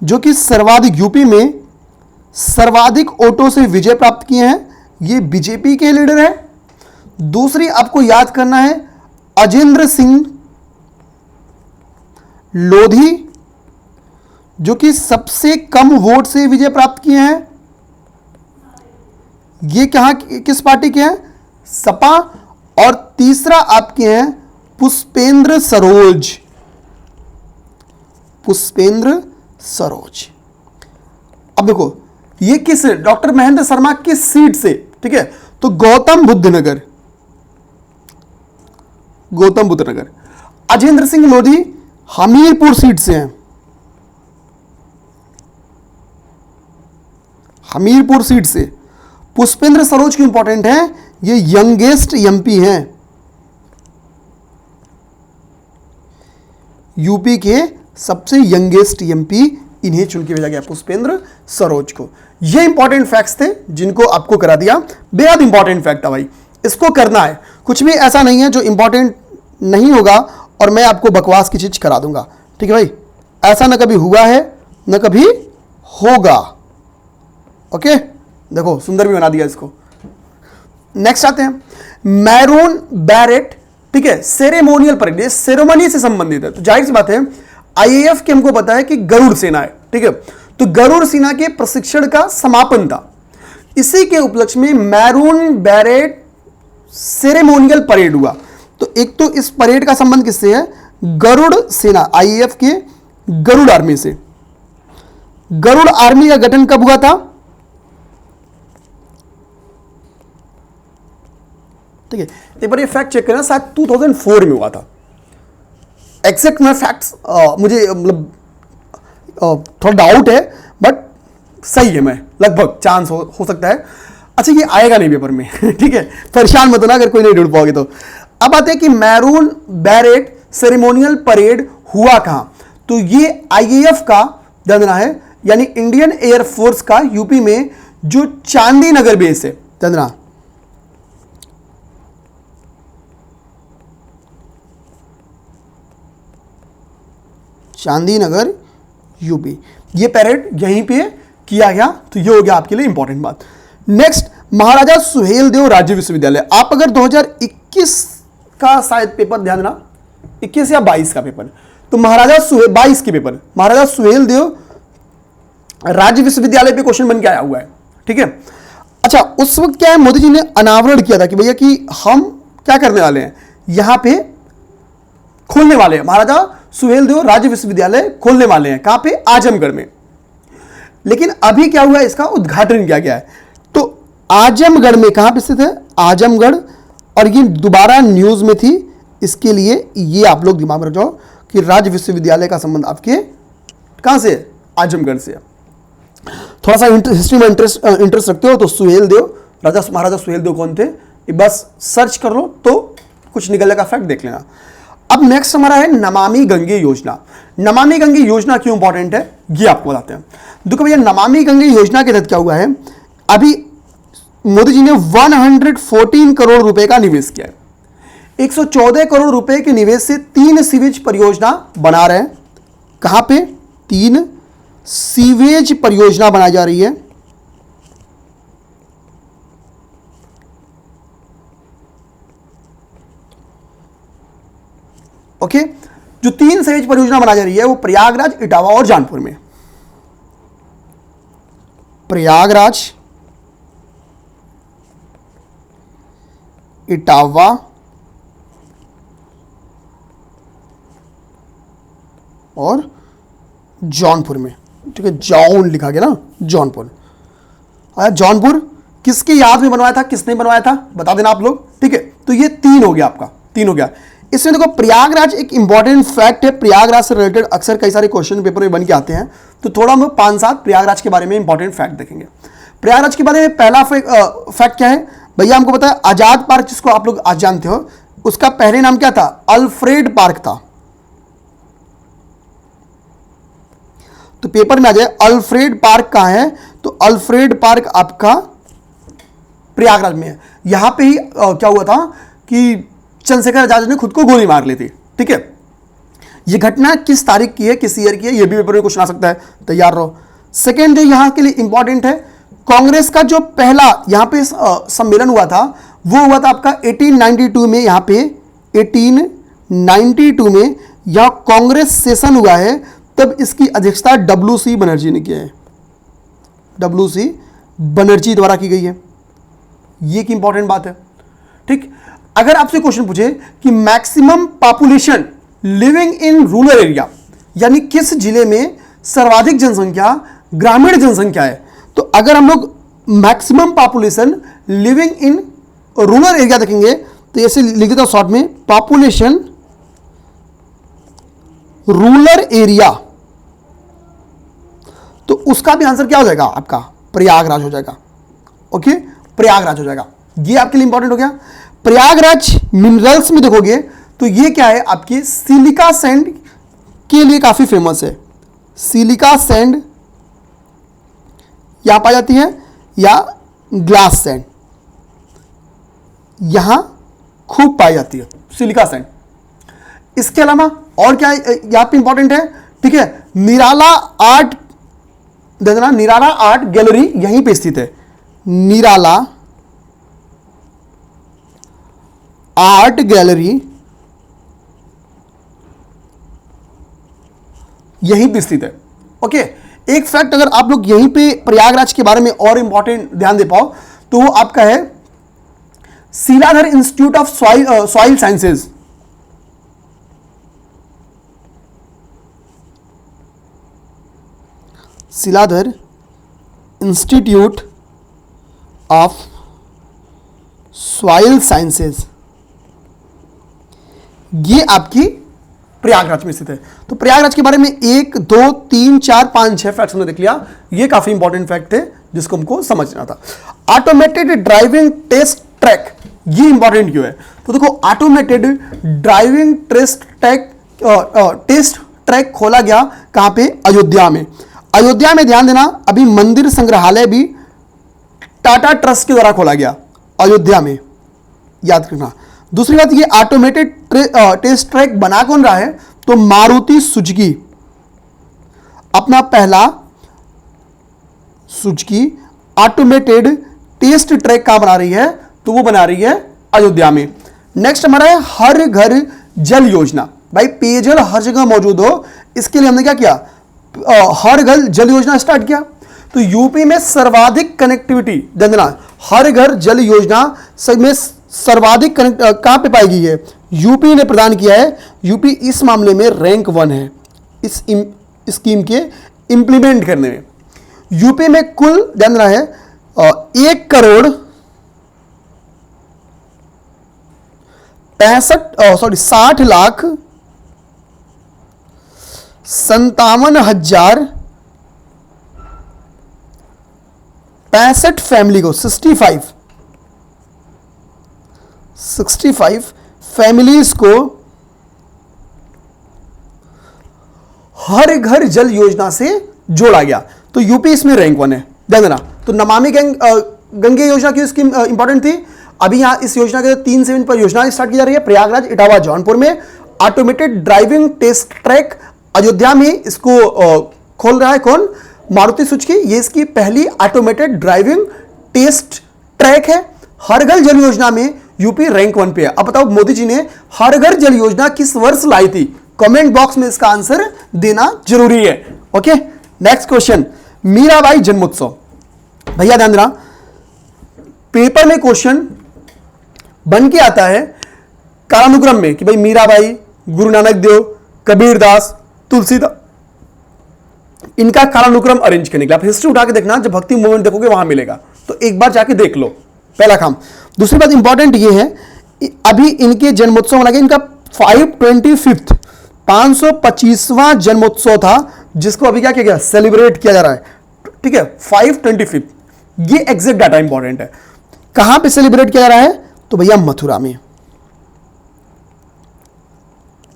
जो कि सर्वाधिक यूपी में सर्वाधिक वोटों से विजय प्राप्त किए हैं, ये बीजेपी के लीडर हैं। दूसरी आपको याद करना है अजेंद्र सिंह लोधी जो कि सबसे कम वोट से विजय प्राप्त किए हैं। ये कहां किस पार्टी के हैं? सपा। और तीसरा आपके हैं पुष्पेंद्र सरोज। पुष्पेंद्र सरोज। अब देखो ये किस, डॉक्टर महेंद्र शर्मा किस सीट से? ठीक है, तो गौतम बुद्ध नगर। गौतम बुद्ध नगर। अजेंद्र सिंह लोधी हमीरपुर सीट से हैं। हमीरपुर सीट से। पुष्पेंद्र सरोज की इंपॉर्टेंट है, ये यंगेस्ट एमपी हैं यूपी के, सबसे यंगेस्ट एमपी इन्हें चुन के भेजा गया, पुष्पेंद्र सरोज को। ये इंपॉर्टेंट फैक्ट्स थे जिनको आपको करा दिया। बेहद इंपॉर्टेंट फैक्ट था भाई, इसको करना है। कुछ भी ऐसा नहीं है जो इंपॉर्टेंट नहीं होगा और मैं आपको बकवास की चीज करा दूंगा। ठीक है भाई, ऐसा ना कभी हुआ है ना कभी होगा। ओके, देखो सुंदर भी बना दिया इसको। नेक्स्ट आते हैं, मैरून बैरेट। ठीक है, सेरेमोनियल परेड, ये सेरेमनी से संबंधित है, तो जाहिर सी बात है आईएएफ के हमको पता है कि गरुड़ सेना है। ठीक है, तो गरुड़ सेना के प्रशिक्षण का समापन था, इसी के उपलक्ष्य में मैरून बैरेट सेरेमोनियल परेड हुआ। तो एक तो इस परेड का संबंध किससे है? गरुड़ सेना, आईएएफ के गरुड़ आर्मी से। गरुड़ आर्मी का गठन कब हुआ था? ठीक है, एक बार ये फैक्ट चेक करना, शायद 2004 में हुआ था। एग्जैक्ट में फैक्ट्स मुझे मतलब थोड़ा डाउट है, बट सही है, मैं लगभग चांस हो सकता है। अच्छा, ये आएगा नहीं पेपर में ठीक है, परेशान मत होना अगर कोई नहीं ढूंढ पाओगे तो। अब आते हैं कि मैरून बैरेट सेरेमोनियल परेड हुआ कहां? तो ये आईएएफ का ध्यान देना है, यानी इंडियन एयर फोर्स का यूपी में जो चांदी नगर बेस है, ध्यान देना, चांदी नगर यूपी, ये परेड यहीं पे किया गया। तो ये हो गया आपके लिए इंपॉर्टेंट बात। नेक्स्ट, महाराजा सुहेलदेव राज्य विश्वविद्यालय। आप अगर 2021 का शायद पेपर ध्यान देना, 21 या 22 का पेपर, तो 22 के पेपर, महाराजा सुहेलदेव राज्य विश्वविद्यालय पे क्वेश्चन बन के आया हुआ है। ठीक है, अच्छा उस वक्त क्या है, मोदी जी ने अनावरण किया था कि भैया कि हम क्या करने वाले हैं, यहां पे खोलने वाले हैं, महाराजा सुहेलदेव राज्य विश्वविद्यालय खोलने वाले हैं। कहां पे? आजमगढ़ में। लेकिन अभी क्या हुआ है, इसका उद्घाटन किया गया है। तो आजमगढ़ में कहां पे स्थित है? आजमगढ़, और ये दोबारा न्यूज में थी, इसके लिए ये आप लोग दिमाग में रख जाओ कि राज्य विश्वविद्यालय का संबंध आपके कहां से? आजमगढ़ से। थोड़ा सा हिस्ट्री में इंटरेस्ट रखते हो तो सुहेलदेव, महाराजा सुहेलदेव कौन थे, बस सर्च कर लो तो कुछ निकलने का फैक्ट देख लेना। अब नेक्स्ट हमारा है नमामि गंगे योजना। नमामि गंगे योजना क्यों इंपॉर्टेंट है ये आपको बताते हैं। देखो भैया, नमामि गंगे योजना के तहत क्या हुआ है, अभी मोदी जी ने 114 करोड़ रुपए का निवेश किया है। 114 करोड़ रुपए के निवेश से 3 सीवेज परियोजना बना रहे हैं। कहां पे? 3 सीवेज परियोजना बनाई जा रही है। ओके, जो 3 सीवेज परियोजना बनाई जा रही है वो प्रयागराज, इटावा और जौनपुर में। प्रयागराज, इटावा और जौनपुर में। ठीक है, जौन लिखा गया ना, जौनपुर। जौनपुर किसके याद में बनवाया था, किसने बनवाया था, बता देना आप लोग। ठीक है, तो ये 3 हो गया, आपका 3 हो गया। इसमें देखो प्रयागराज एक इंपॉर्टेंट फैक्ट है, प्रयागराज से रिलेटेड अक्सर कई सारे क्वेश्चन पेपर में बन के आते हैं, तो थोड़ा हम 5-7 प्रयागराज के बारे में इंपॉर्टेंट फैक्ट देखेंगे। प्रयागराज के बारे में पहला फैक्ट क्या है भैया, हमको पता है आजाद पार्क, जिसको आप लोग आज जानते हो, उसका पहले नाम क्या था, अल्फ्रेड पार्क था। तो पेपर में आ जाए अल्फ्रेड पार्क कहां है, तो अल्फ्रेड पार्क आपका प्रयागराज में है। यहां पे ही क्या हुआ था कि चंद्रशेखर आजाद ने खुद को गोली मार ली थी। ठीक है, यह घटना किस तारीख की है, किस ईयर की है, यह भी पेपर में क्वेश्चन आ सकता है, तैयार रहो। सेकेंड जो यहां के लिए इंपॉर्टेंट है, कांग्रेस का जो पहला यहां पे सम्मेलन हुआ था वो हुआ था आपका 1892 में। यहां पे 1892 में यहां कांग्रेस सेशन हुआ है, तब इसकी अध्यक्षता WC बनर्जी ने किया है, WC बनर्जी द्वारा की गई है। ये एक इंपॉर्टेंट बात है। ठीक, अगर आपसे क्वेश्चन पूछे कि maximum population living in rural area, यानी किस जिले में सर्वाधिक जनसंख्या ग्रामीण जनसंख्या है, तो अगर हम लोग maximum population living in rural area देखेंगे तो ऐसे लिख देता हूं शॉर्ट में, पॉपुलेशन रूरल एरिया, तो उसका भी आंसर क्या हो जाएगा आपका, प्रयागराज हो जाएगा। ओके, प्रयागराज हो जाएगा। ये आपके लिए इंपॉर्टेंट हो गया। प्रयागराज मिनरल्स में देखोगे तो ये क्या है, आपकी सिलिका सैंड के लिए काफी फेमस है। सिलिका सैंड यहां पाई जाती है, या ग्लास सैंड यहां खूब पाई जाती है, सिलिका सैंड। इसके अलावा और क्या यहां पे इंपॉर्टेंट है, ठीक है, निराला आर्ट, देखना निराला आर्ट गैलरी यहीं पे स्थित है। निराला आर्ट गैलरी यहीं पे स्थित है। ओके, एक फैक्ट अगर आप लोग यहीं पे प्रयागराज के बारे में और इंपॉर्टेंट ध्यान दे पाओ तो वो आपका है Sheeladhar Institute of Soil Sciences. Sheeladhar Institute of Soil Sciences, ये आपकी प्रयागराज में स्थित है। तो प्रयागराज के बारे में 1, 2, 3, 4, 5, 6 फैक्ट्स हमने देख लिया। ये काफी इंपॉर्टेंट फैक्ट है जिसको हमको समझना था। ऑटोमेटेड ड्राइविंग टेस्ट ट्रैक, ये इंपॉर्टेंट क्यों है, तो देखो ऑटोमेटेड ड्राइविंग टेस्ट ट्रैक खोला गया कहां पे, अयोध्या में। अयोध्या में ध्यान देना, अभी मंदिर संग्रहालय भी टाटा ट्रस्ट के द्वारा खोला गया अयोध्या में, याद रखना। दूसरी बात, ये ऑटोमेटेड टेस्ट ट्रैक बना कौन रहा है, तो मारुति सुजुकी अपना पहला सुजुकी ऑटोमेटेड टेस्ट ट्रैक कहां बना रही है, तो वो बना रही है अयोध्या में। नेक्स्ट हमारा है हर घर जल योजना। भाई पेयजल हर जगह मौजूद हो, इसके लिए हमने क्या किया, हर घर जल योजना स्टार्ट किया। तो यूपी में सर्वाधिक कनेक्टिविटी, देना हर घर जल योजना में सर्वाधिक कनेक्ट कहां पे पाई गई है, यूपी ने प्रदान किया है। यूपी इस मामले में रैंक 1 है इस स्कीम के इंप्लीमेंट करने में। यूपी में कुल ध्यान देना है 60,57,065 फैमिली को 65 फैमिलीज को हर घर जल योजना से जोड़ा गया। तो यूपी इसमें रैंक 1 है, ध्यान देना। तो नमामि गंगे योजना की स्कीम इंपॉर्टेंट थी। अभी यहां इस योजना के 3 से पर योजना स्टार्ट की जा रही है, प्रयागराज, इटावा, जौनपुर में। Automated driving test track Ayodhya में इसको खोल रहा है कौन? मारुति सुजुकी। ये इसकी पहली ऑटोमेटेड ड्राइविंग टेस्ट ट्रैक है। हर घर जल योजना में यूपी रैंक 1 पे है। अब बताओ मोदी जी ने हर घर जल योजना किस वर्ष लाई थी? कमेंट बॉक्स में इसका आंसर देना जरूरी है। ओके, नेक्स्ट क्वेश्चन, मीराबाई जन्मोत्सव। भैया ध्यान देना, पेपर में क्वेश्चन बन के आता है कालानुक्रम में कि भाई मीराबाई, गुरु नानक देव, कबीर दास, तुलसीदास, इनका कालानुक्रम अरेंज करने के लिए। आप हिस्ट्री उठा के देखना, जब भक्ति मूवमेंट देखोगे वहां मिलेगा, तो एक बार जाके देख लो, पहला काम। दूसरी बात इंपॉर्टेंट ये है, अभी इनके जन्मोत्सव मना, इनका 525वां जन्मोत्सव था, जिसको अभी क्या किया गया? सेलिब्रेट किया जा रहा है। ठीक है, 525, ये एग्जैक्ट डाटा इंपॉर्टेंट है। कहां पे सेलिब्रेट किया जा रहा है? तो भैया मथुरा में।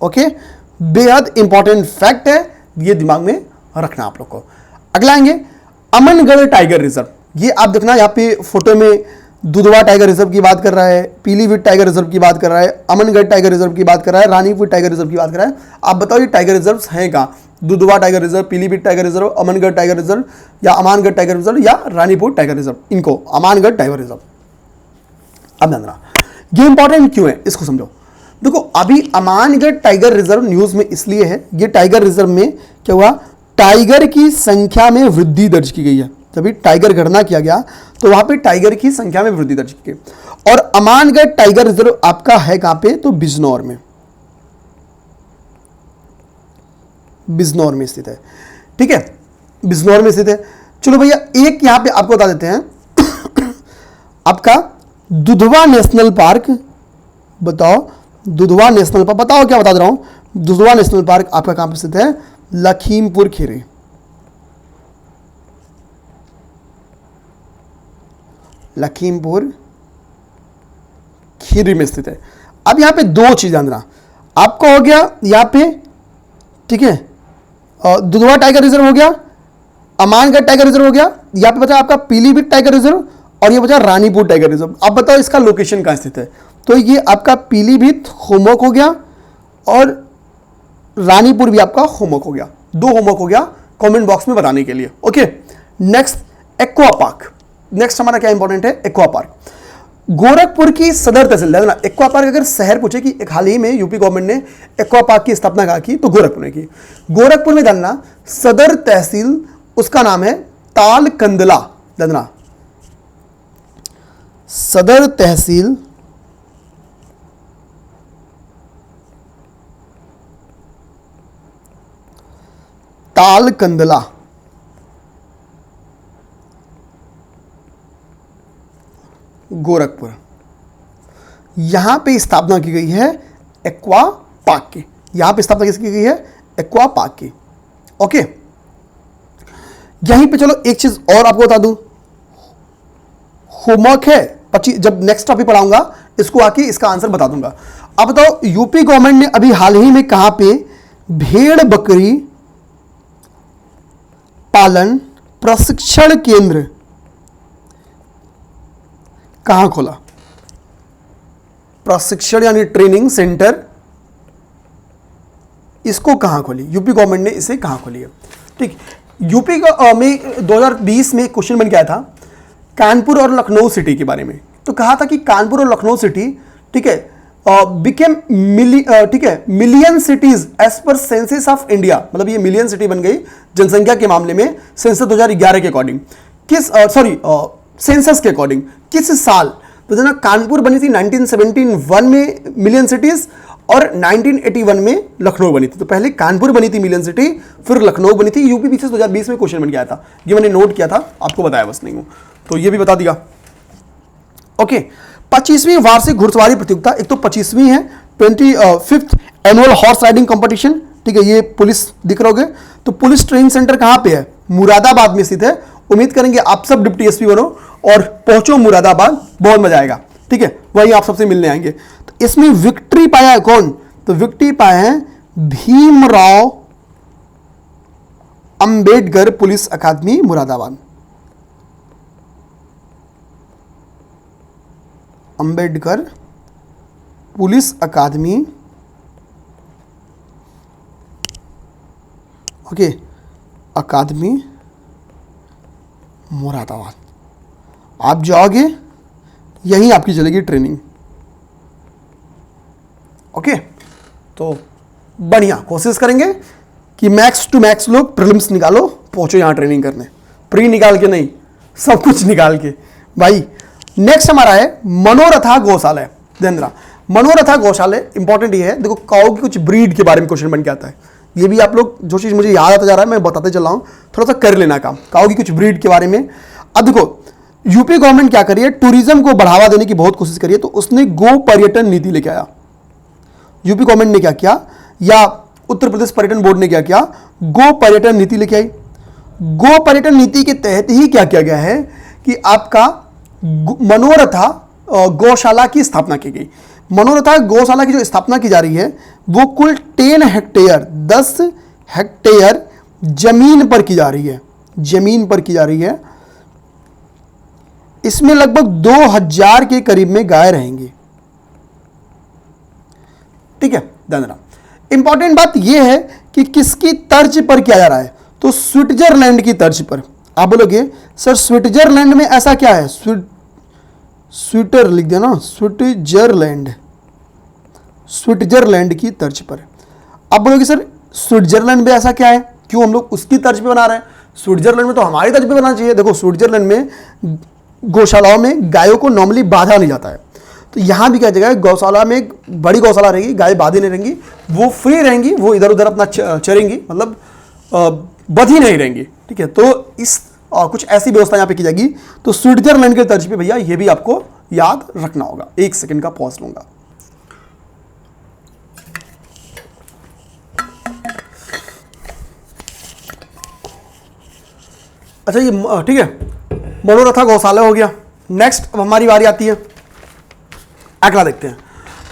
ओके, बेहद इंपॉर्टेंट फैक्ट है, ये दिमाग में रखना आप लोग को। अगला आएंगे अमनगढ़ टाइगर रिजर्व। ये आप देखना, यहां पे फोटो में दुधवा टाइगर रिजर्व की बात कर रहा है, पीलीभीत टाइगर रिजर्व की बात कर रहा है, अमनगढ़ टाइगर रिजर्व की बात कर रहा है, रानीपुर टाइगर रिजर्व की बात कर रहा है। आप बताओ ये टाइगर रिजर्व हैं कहां? Dudhwa tiger reserve, Pilibhit tiger reserve, Amangarh tiger reserve, या अमानगढ़ टाइगर रिजर्व, या रानीपुर टाइगर रिजर्व। इनको अमानगढ़ टाइगर रिजर्व। अब ध्यान देना, ये इंपॉर्टेंट क्यों है इसको समझो। देखो, अभी अमानगढ़ टाइगर रिजर्व न्यूज में इसलिए है, ये टाइगर रिजर्व में क्या हुआ? टाइगर की संख्या में वृद्धि दर्ज की गई है। जब टाइगर गणना किया गया तो वहां पे टाइगर की संख्या में वृद्धि दर्ज की गई। और अमानगढ़ टाइगर रिजर्व आपका है कहां पे? तो बिजनौर में, बिजनौर में स्थित है। ठीक है, बिजनौर में स्थित है। चलो भैया, एक यहां पे आपको बता देते हैं आपका दुधवा नेशनल पार्क। बताओ, दुधवा नेशनल पार्क, बताओ क्या बता दे रहा हूं? दुधवा नेशनल पार्क आपका कहां पे स्थित है? लखीमपुर खीरी। लखीमपुर खीरी में स्थित है। अब यहां पे दो चीज ध्यान देना, आपको हो गया यहां पे, ठीक है, दुधवा टाइगर रिजर्व हो गया, अमानगढ़ टाइगर रिजर्व हो गया, यहां पे बचा आपका पीलीभीत टाइगर रिजर्व, और ये बचा रानीपुर टाइगर रिजर्व। अब बताओ इसका लोकेशन कहां स्थित है? तो ये आपका पीलीभीत होमवर्क हो गया और रानीपुर भी आपका होमवर्क हो गया। दो होमवर्क हो गया कमेंट बॉक्स में बताने के लिए। Okay, next aqua park. Next हमारा क्या इंपॉर्टेंट है? Aqua park. गोरखपुर की सदर तहसील, ना एक्वा पार्क अगर शहर पूछे कि एक हाल ही में यूपी गवर्नमेंट ने एक्वा पार्क की स्थापना कहाँ की, तो गोरखपुर ने की। गोरखपुर में जानना सदर तहसील, उसका नाम है तालकंदला। जानना सदर तहसील तालकंदला, गोरखपुर। यहां पे स्थापना की गई है एक्वा पार्क की। यहां पे स्थापना किसकी की गई है? एक्वा पार्क की। ओके, यहीं पे चलो एक चीज और आपको बता दूं, होमवर्क है 25, जब नेक्स्ट टॉपिक पढ़ाऊंगा इसको आके इसका आंसर बता दूंगा। अब बताओ, यूपी गवर्नमेंट ने अभी हाल ही में कहां पे भेड़ बकरी पालन प्रशिक्षण केंद्र कहां खोला? प्रशिक्षण यानी ट्रेनिंग सेंटर, इसको कहां खोली? यूपी गवर्नमेंट ने इसे कहां खोली है? ठीक, यूपी का में 2020 में क्वेश्चन बन गया था कानपुर और लखनऊ सिटी के बारे में। तो कहा था कि कानपुर और लखनऊ सिटी, ठीक है, बिकेम ठीक है million cities as per census of India. मतलब ये मिलियन सिटी बन गई जनसंख्या के मामले में सेंसस 2011 के अकॉर्डिंग। किस सेंसस के अकॉर्डिंग किस साल? तो जना कानपुर बनी थी 1971 में मिलियन सिटीज, और 1981 में लखनऊ बनी थी। तो पहले कानपुर बनी थी मिलियन सिटी, फिर लखनऊ बनी थी। यूपी पीछे 2020 में क्वेश्चन बन गया था, ये मैंने नोट किया था, आपको बताया बस नहीं हूं, तो ये भी बता दिया। ओके, 25वीं वार्षिक घुड़सवारी प्रतियोगिता, एक तो 25वीं है, 25th annual horse riding competition. ठीक है, ये पुलिस दिख रहोगे, तो पुलिस ट्रेनिंग सेंटर कहां पे है? मुरादाबाद में स्थित है। उम्मीद करेंगे आप सब डिप्टी एसपी बनो और पहुंचो मुरादाबाद, बहुत मजा आएगा। ठीक है, वहीं आप सबसे मिलने आएंगे। तो इसमें विक्ट्री पाया है कौन? तो विक्ट्री पाया है भीमराव अंबेडकर पुलिस अकादमी मुरादाबाद। अंबेडकर पुलिस अकादमी, ओके, अकादमी मुरादाबाद। आप जाओगे, यहीं आपकी चलेगी ट्रेनिंग। ओके, तो बढ़िया कोशिश करेंगे कि मैक्स टू मैक्स लोग प्रीलिम्स निकालो, पहुंचो यहां ट्रेनिंग करने, प्री निकाल के नहीं, सब कुछ निकाल के भाई। नेक्स्ट हमारा है मनोरथा गौशाला। ध्यान देना, मनोरथा गौशाला इंपॉर्टेंट ये है, देखो काऊ की कुछ ब्रीड के बारे में क्वेश्चन बन के आता है। ये भी आप लोग, जो चीज मुझे याद आता जा रहा है मैं बताते चल रहा हूं, थोड़ा सा कर लेना काम काऊ की कुछ ब्रीड के बारे में। अब देखो यूपी गवर्नमेंट क्या करिए, टूरिज्म को बढ़ावा देने की बहुत कोशिश करिए, तो उसने गो पर्यटन नीति लेके आया। यूपी गवर्नमेंट ने क्या किया, या उत्तर प्रदेश पर्यटन बोर्ड ने क्या किया, गो पर्यटन नीति लेके आई। गो पर्यटन नीति के तहत ही क्या किया गया है कि आपका मनोरथा गौशाला की स्थापना की गई। मनोरथा गौशाला की जो स्थापना की जा रही है वो कुल 10 हेक्टेयर 10 हेक्टेयर जमीन पर की जा रही है, जमीन पर की जा रही है। इसमें लगभग 2000 के करीब में गाय रहेंगी। ठीक है, ध्यान देना। इंपॉर्टेंट बात यह है कि किसकी तर्ज पर किया जा रहा है, तो स्विट्जरलैंड की तर्ज पर। आप बोलोगे सर स्विट्जरलैंड में ऐसा क्या है, स्विटर लिख देना, स्विट्जरलैंड, स्विट्जरलैंड की तर्ज पर। आप बोलोगे सर स्विट्जरलैंड में ऐसा क्या है, क्यों हम लोग उसकी तर्ज पे बना रहे हैं, स्विट्जरलैंड में तो हमारी तर्ज पे बनाना चाहिए। देखो स्विट्जरलैंड में गौशालाओं में गायों को नॉर्मली बांधा नहीं जाता है, तो यहां भी क्या जगह गौशाला में एक बड़ी गौशाला रहेगी, गाय बांधी नहीं रहेंगी, वो फ्री रहेंगी, वो इधर उधर अपना चरेंगी, मतलब बधी नहीं रहेंगी। ठीक है, तो इस कुछ ऐसी व्यवस्था यहां पे की जाएगी। तो स्विट्जरलैंड के तर्ज पे भैया ये भी आपको याद रखना होगा। एक सेकंड का पॉज लूंगा। अच्छा ये ठीक है, मनोरथा गौशाला हो गया। नेक्स्ट अब हमारी बारी आती है, अगला देखते हैं।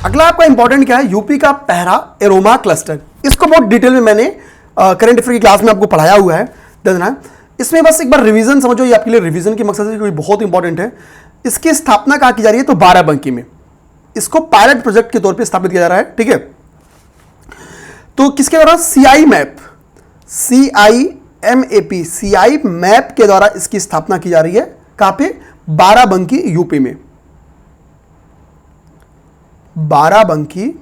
अगला आपका इंपॉर्टेंट क्या है, यूपी का पहरा एरोमा क्लस्टर। इसको बहुत डिटेल में मैंने करंट अफेयर की क्लास में आपको पढ़ाया हुआ है, देना। इसमें बस एक बार रिवीजन समझो, ये आपके लिए रिवीजन की मकसद से कोई बहुत इंपॉर्टेंट है। इसकी स्थापना कहाँ की जा रही है, तो बाराबंकी में। इसको पायलट प्रोजेक्ट के तौर पे स्थापित किया जा रहा है। ठीक है, तो किसके द्वारा, CI map, CIMAP, CI map के द्वारा इसकी स्थापना की जा रही है। कहां पे, बाराबंकी यूपी में, बाराबंकी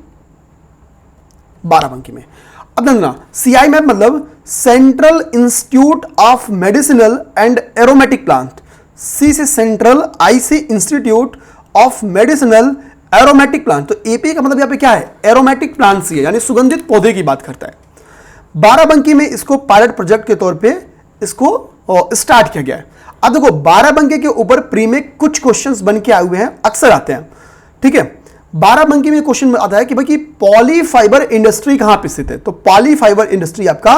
में। अब देखना, सीआई मैप मतलब Central Institute of Medicinal and Aromatic Plant, C से सेंट्रल, आई से Institute of Medicinal Aromatic Plant. तो एपी का मतलब यहां पे क्या है, एरोमेटिक प्लांट सी है, यानी सुगंधित पौधे की बात करता है। बाराबंकी में इसको पायलट प्रोजेक्ट के तौर पे इसको स्टार्ट किया गया है। अब देखो बाराबंकी के ऊपर प्री में कुछ क्वेश्चंस बन के आए हुए हैं, अक्सर आते हैं। ठीक है, बाराबंकी में क्वेश्चन आता है कि भाई कि पॉलीफाइबर इंडस्ट्री कहां पे स्थित है, तो पॉलीफाइबर इंडस्ट्री आपका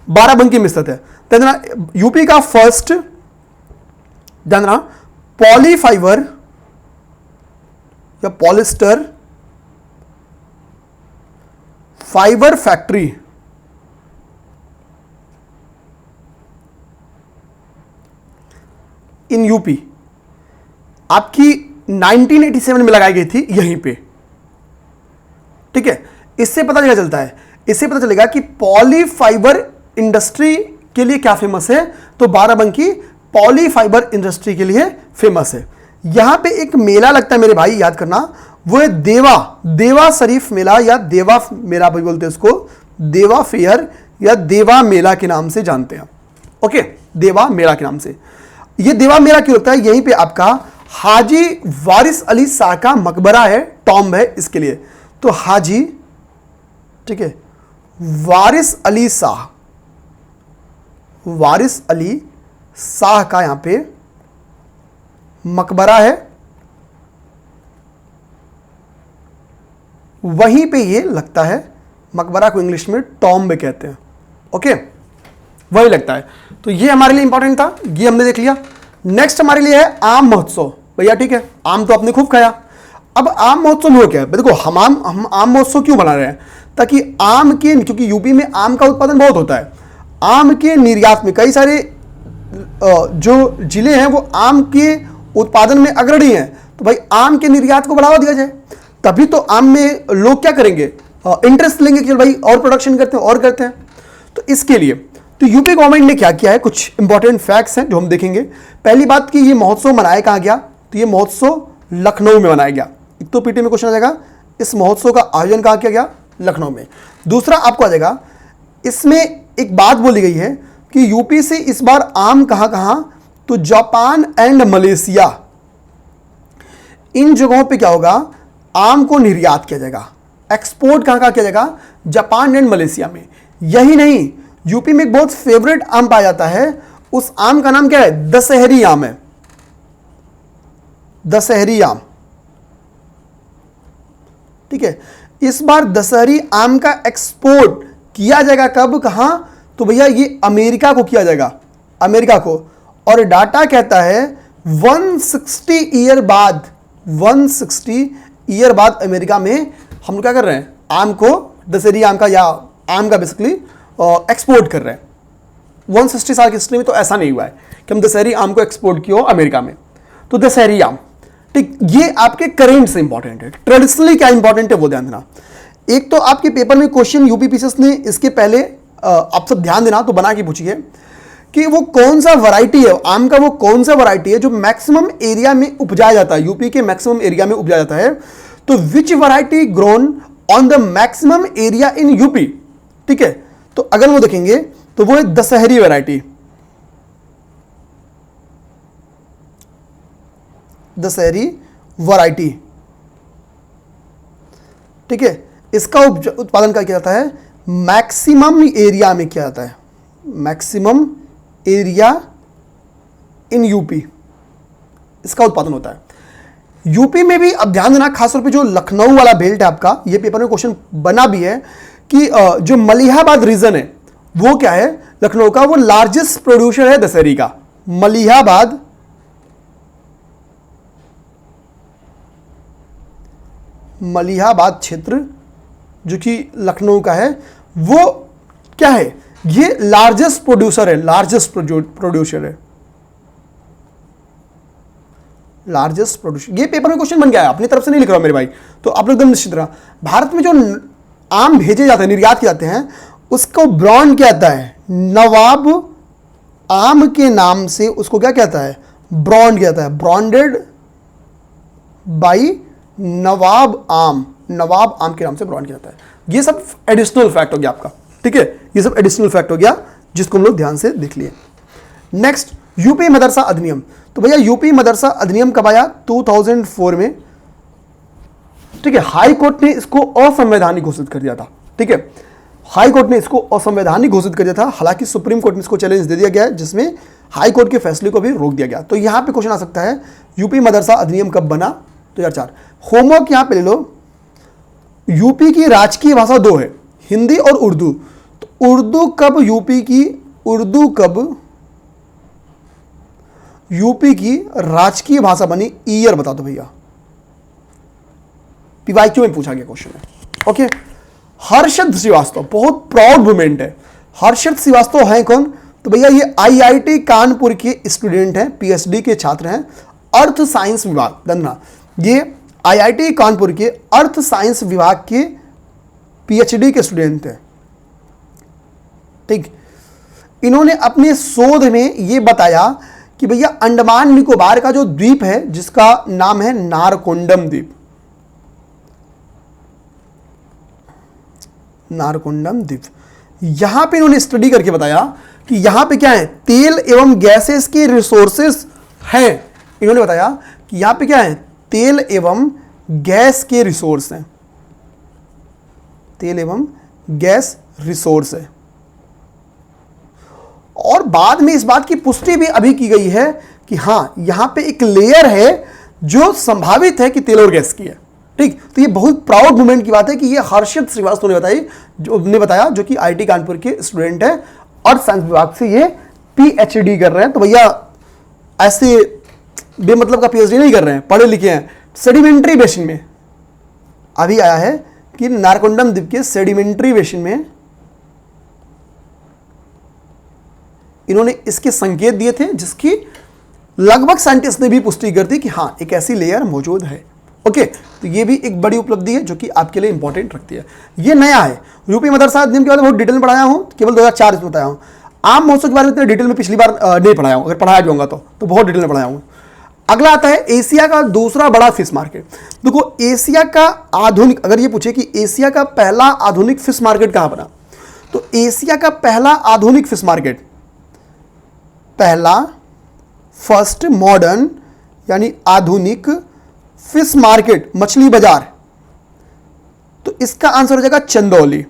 बाराबंकी में स्थित है। ध्यान, यूपी का फर्स्ट, ध्यान, पॉलीफाइबर या polyester fibre factory in UP आपकी 1987 में लगाई गई थी यहीं पे। ठीक है, इससे पता क्या चलता है, इससे पता चलेगा कि पॉलीफाइबर इंडस्ट्री के लिए क्या फेमस है, तो बाराबंकी पॉलीफाइबर इंडस्ट्री के लिए फेमस है। यहां पे एक मेला लगता है मेरे भाई, याद करना, वो है देवा शरीफ मेला, या देवा मेला भी बोलते हैं उसको, देवा फेयर या देवा मेला के नाम से जानते हैं। ओके, देवा मेला के नाम से। ये देवा मेला क्यों लगता है, यहीं पे आपका हाजी वारिस अली शाह का मकबरा है, टॉम्ब है इसके लिए। तो हाजी, ठीक है, वारिस अली शाह का यहां पे मकबरा है, वहीं पे ये लगता है। मकबरा को इंग्लिश में टॉम्ब कहते हैं। ओके, वही लगता है। तो ये हमारे लिए इंपॉर्टेंट था, ये हमने देख लिया। नेक्स्ट हमारे लिए है आम महोत्सव। भैया ठीक है, आम तो आपने खूब खाया। अब आम महोत्सव में हो क्या है, देखो हम आम महोत्सव क्यों बना रहे हैं, ताकि आम के, क्योंकि यूपी में आम का उत्पादन बहुत होता है, आम के निर्यात में कई सारे जो जिले हैं वो आम के उत्पादन में अग्रणी हैं। तो भाई आम के निर्यात को बढ़ावा दिया जाए, तभी तो आम में लोग क्या करेंगे, इंटरेस्ट लेंगे कि भाई और प्रोडक्शन करते हैं और करते हैं। तो इसके लिए तो यूपी गवर्नमेंट ने क्या किया है, कुछ इंपॉर्टेंट फैक्ट्स हैं जो हम देखेंगे। पहली बात कि ये महोत्सव मनाया कहाँ गया, तो ये महोत्सव लखनऊ में मनाया गया। एक तो पीटी में क्वेश्चन आ जाएगा, इस महोत्सव का आयोजन कहाँ किया गया, लखनऊ में। दूसरा आपको आ जाएगा, इसमें एक बात बोली गई है कि यूपी से इस बार आम कहां, तो जापान एंड मलेशिया, इन जगहों पे क्या होगा, आम को निर्यात किया जाएगा। एक्सपोर्ट कहां किया जाएगा, जापान एंड मलेशिया में। यही नहीं, यूपी में एक बहुत फेवरेट आम पाया जाता है, उस आम का नाम क्या है, दशहरी आम है, दशहरी आम। ठीक है, इस बार दशहरी आम का एक्सपोर्ट किया जाएगा कब, कहां, तो भैया ये अमेरिका को किया जाएगा, अमेरिका को। और डाटा कहता है 160 ईयर बाद, 160 ईयर बाद अमेरिका में हम लोग क्या कर रहे हैं, आम को, दशहरी आम का या आम का बेसिकली एक्सपोर्ट कर रहे हैं। 160 साल की हिस्ट्री में तो ऐसा नहीं हुआ है कि हम दशहरी आम को एक्सपोर्ट किया हो अमेरिका में। तो दशहरी आम, ठीक, ये आपके करेंट से इंपॉर्टेंट है। ट्रेडिशनली क्या इंपॉर्टेंट है वो ध्यान देना। एक तो आपके पेपर में क्वेश्चन यूपी पीसीएस ने इसके पहले आप सब ध्यान देना, तो बना के पूछिए कि वो कौन सा वैरायटी है आम का, वो कौन सा वैरायटी है जो मैक्सिमम एरिया में उपजाया जाता है, यूपी के मैक्सिमम एरिया में उपजाया जाता है। तो which variety grown on the maximum area in UP. ठीक है, तो अगर वो देखेंगे तो वो है दशहरी वैरायटी, दशहरी वैरायटी। ठीक है, इसका उत्पादन क्या किया जाता है, मैक्सिमम एरिया में किया जाता है, मैक्सिमम एरिया इन यूपी, इसका उत्पादन होता है। यूपी में भी अब ध्यान देना, खासतौर पे जो लखनऊ वाला बेल्ट है आपका, ये पेपर में क्वेश्चन बना भी है कि जो मलिहाबाद रीजन है वो क्या है, लखनऊ का, वो लार्जेस्ट प्रोड्यूसर है दशहरी का। मलिहाबाद क्षेत्र जो कि लखनऊ का है, वो क्या है, ये लार्जेस्ट प्रोड्यूसर है, लार्जेस्ट प्रोड्यूसर है, लार्जेस्ट प्रोड्यूसर। ये पेपर में क्वेश्चन बन गया है, अपनी तरफ से नहीं लिख रहा मेरे भाई, तो आप लोग एकदम निश्चित रहा। भारत में जो आम भेजे जाते हैं, निर्यात किए जाते हैं, उसको ब्रांड क्या आता है, नवाब आम के नाम से उसको क्या कहता है, ब्रांड किया जाता है, ब्रांडेड बाई नवाब आम, नवाब आम के नाम से ब्रांड किया जाता है। ये सब एडिशनल फैक्ट हो गया आपका। ठीक है, ये सब एडिशनल फैक्ट हो गया जिसको हम लोग ध्यान से देख लिए। नेक्स्ट, यूपी मदरसा अधिनियम। तो भैया यूपी मदरसा अधिनियम कब आया, 2004 में। ठीक है, हाई कोर्ट ने इसको असंवैधानिक घोषित कर दिया था। ठीक है, हाई कोर्ट ने इसको असंवैधानिक घोषित कर दिया था, हालांकि सुप्रीम कोर्ट में इसको चैलेंज दे दिया गया है, जिसमें हाई कोर्ट के फैसले को भी रोक दिया गया। तो यहां पे क्वेश्चन आ सकता है, यूपी मदरसा अधिनियम कब बना, 2004। होमवर्क यहां पे ले लो, यूपी की राजकीय भाषा दो है, हिंदी और उर्दू। तो उर्दू कब यूपी की राजकीय भाषा बनी, ईयर बता दो भैया, पीवाईक्यू में पूछा गया क्वेश्चन है। ओके, हर्षद श्रीवास्तव, बहुत प्राउड मोमेंट है। हर्षद श्रीवास्तव हैं कौन, तो भैया ये आईआईटी कानपुर के स्टूडेंट हैं, पीएचडी के छात्र हैं, अर्थ साइंस विभाग, धन्यवाद। ये आईआईटी कानपुर के अर्थ साइंस विभाग के पीएचडी के स्टूडेंट हैं। ठीक, इन्होंने अपने शोध में ये बताया कि भैया अंडमान निकोबार का जो द्वीप है, जिसका नाम है नारकोंडम द्वीप, नारकोंडम द्वीप, यहां पे इन्होंने स्टडी करके बताया कि यहां पे क्या है, तेल एवं गैसेस के रिसोर्सेस हैं। इन्होंने बताया कि यहां पे क्या है, तेल एवं गैस के रिसोर्स हैं, तेल एवं गैस रिसोर्स है। और बाद में इस बात की पुष्टि भी अभी की गई है कि हां, यहां पे एक लेयर है जो संभावित है कि तेल और गैस की है। ठीक, तो ये बहुत प्राउड मोमेंट की बात है कि ये हर्षद श्रीवास्तव ने बताया, जो कि आईआईटी कानपुर के स्टूडेंट है, अर्थ साइंस विभाग से ये पीएचडी कर रहे हैं। तो भैया ऐसे बेमतलब का पीएचडी नहीं कर रहे हैं, पढ़े लिखे हैं। सेडिमेंट्री बेसिन में अभी आया है कि नारकोंडम द्वीप के सेडिमेंट्री बेसिन में इन्होंने इसके संकेत दिए थे, जिसकी लगभग साइंटिस्ट ने भी पुष्टि कर दी कि हाँ, एक ऐसी लेयर मौजूद है। ओके, तो ये भी एक बड़ी उपलब्धि है जो कि आपके लिए इंपॉर्टेंट रखती है। ये नया है, यूपी मदरसा अधिनियम के बारे में बहुत डिटेल में पढ़ाया हूं, केवल 2004 में बताया हूं। आम महोत्सव के बारे में इतने डिटेल में पिछली बार नहीं पढ़ाया हूं, अगर पढ़ाया भी होगा तो बहुत डिटेल में पढ़ाया हूं। अगला आता है एशिया का दूसरा बड़ा फिश मार्केट। देखो एशिया का आधुनिक, अगर ये पूछे कि एशिया का पहला आधुनिक फिश मार्केट कहां बना, तो एशिया का पहला आधुनिक फिश मार्केट, पहला फर्स्ट मॉडर्न यानी आधुनिक फिश मार्केट, मछली बाजार, तो इसका आंसर हो जाएगा चंदौली।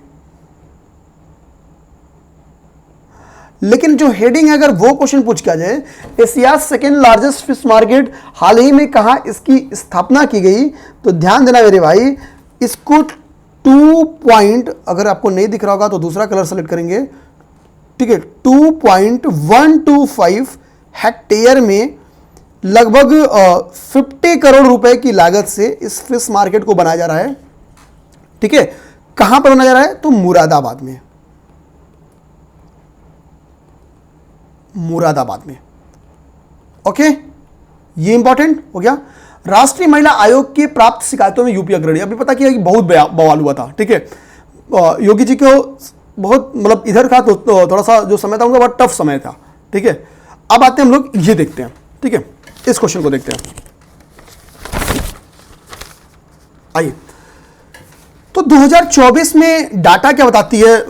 लेकिन जो हेडिंग है, अगर वो क्वेश्चन पूछ किया जाए Asia second largest fish market हाल ही में कहां इसकी स्थापना की गई, तो ध्यान देना मेरे भाई, इसको 2 पॉइंट, अगर आपको नहीं दिख रहा होगा तो दूसरा कलर सेलेक्ट करेंगे, ठीक है, 2.125 हेक्टेयर में लगभग 50 करोड़ रुपए की लागत से इस फिश मार्केट को बनाया जा रहा है। ठीक है, कहां पर बनाया जा रहा है, तो मुरादाबाद में, मुरादाबाद में। ओके, ये इंपॉर्टेंट हो गया। राष्ट्रीय महिला आयोग के प्राप्त शिकायतों में यूपी अग्रणी। अभी पता किया कि बहुत बवाल हुआ था, ठीक है, योगी जी को बहुत मतलब इधर था तो थोड़ा सा जो समय था उनका बहुत टफ समय था। ठीक है, अब आते हैं हम लोग ये देखते हैं, ठीक है, इस क्वेश्चन को देखते हैं। आइए, तो 2024 में डाटा क्या बताती है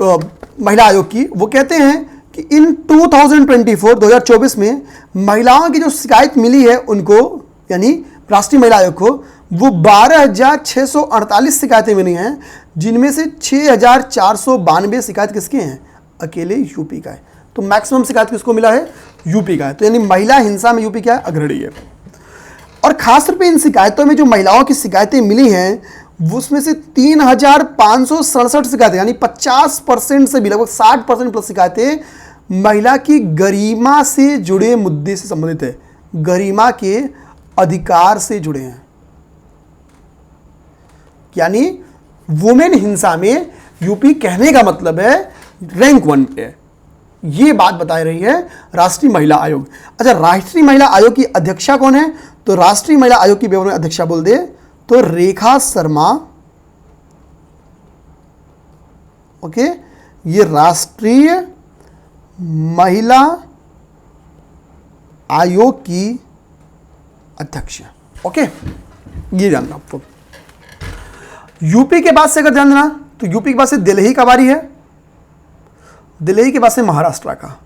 महिला आयोग की, वो कहते हैं कि इन 2024 में महिलाओं की जो शिकायत मिली है उनको, यानी राष्ट्रीय महिला आयोग को, वो 12,648 शिकायतें मिली हैं, जिनमें से 6,492 शिकायत किसके हैं, अकेले यूपी का है। तो मैक्सिमम शिकायत किसको मिला है, यूपी का है। तो यानी महिला हिंसा में यूपी क्या है, अग्रणी है। और खासतौर पे इन शिकायतों में जो महिलाओं की शिकायतें मिली हैं, उसमें से 3,567 शिकायतें, यानी 50% से भी लगभग 60% प्लस शिकायतें महिला की गरिमा से जुड़े मुद्दे से संबंधित है, गरिमा के अधिकार से जुड़े हैं। यानी वुमेन हिंसा में यूपी कहने का मतलब है रैंक 1 पे है। ये बात बता रही है राष्ट्रीय महिला आयोग। अच्छा, राष्ट्रीय महिला आयोग की अध्यक्षा कौन है, तो राष्ट्रीय महिला आयोग की बेवजह अध्यक्षा बोल दे तो रेखा शर्मा। ओके, ये राष्ट्रीय महिला आयोग की अध्यक्ष है। ओके, ये जानना आपको। यूपी के बाद से अगर ध्यान देना तो यूपी के बाद से दिल्ली का बारी है, दिल्ली के बाद से महाराष्ट्र का।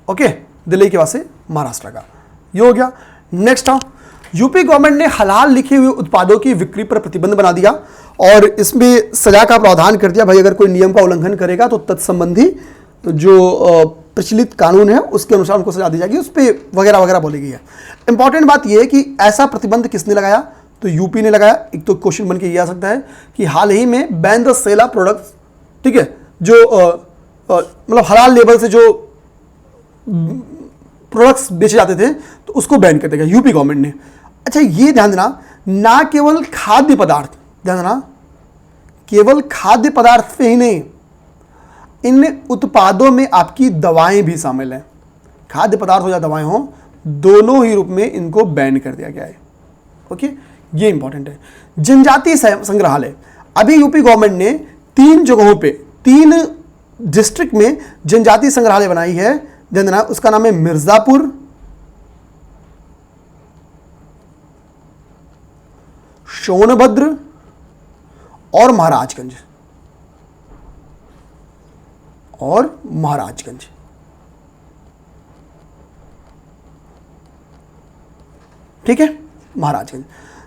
ओके, दिल्ली के बाद से महाराष्ट्र का, ये हो गया। नेक्स्ट आओ, यूपी गवर्नमेंट ने हलाल लिखे हुए उत्पादों की बिक्री पर प्रतिबंध बना दिया और इसमें सजा का प्रावधान कर दिया। भाई अगर कोई नियम का उल्लंघन करेगा तो तत्संबंधी जो प्रचलित कानून है उसके अनुसार उनको सजा दी जाएगी, उस पर वगैरह वगैरह बोली गई है। इंपॉर्टेंट बात यह है कि ऐसा प्रतिबंध किसने लगाया, तो यूपी ने लगाया। एक तो क्वेश्चन बन के ये आ सकता है कि हाल ही में ban the sale of products, ठीक है, जो मतलब हलाल लेबल से जो प्रोडक्ट्स बेचे जाते थे तो उसको बैन कर देगा यूपी गवर्नमेंट ने। अच्छा, ये ध्यान देना, ना केवल खाद्य पदार्थ, ध्यान देना, केवल खाद्य पदार्थ पे ही नहीं, इन उत्पादों में आपकी दवाएं भी शामिल हैं। खाद्य पदार्थ हो या दवाएं हो, दोनों ही रूप में इनको बैन कर दिया गया है। ओके, ये इंपॉर्टेंट है। जनजातीय संग्रहालय, अभी यूपी गवर्नमेंट ने 3 जगहों पे, 3 डिस्ट्रिक्ट में जनजातीय संग्रहालय बनाई है। ध्यान देना, उसका नाम है मिर्जापुर, सोनभद्र और महाराजगंज, ठीक है, महाराजगंज।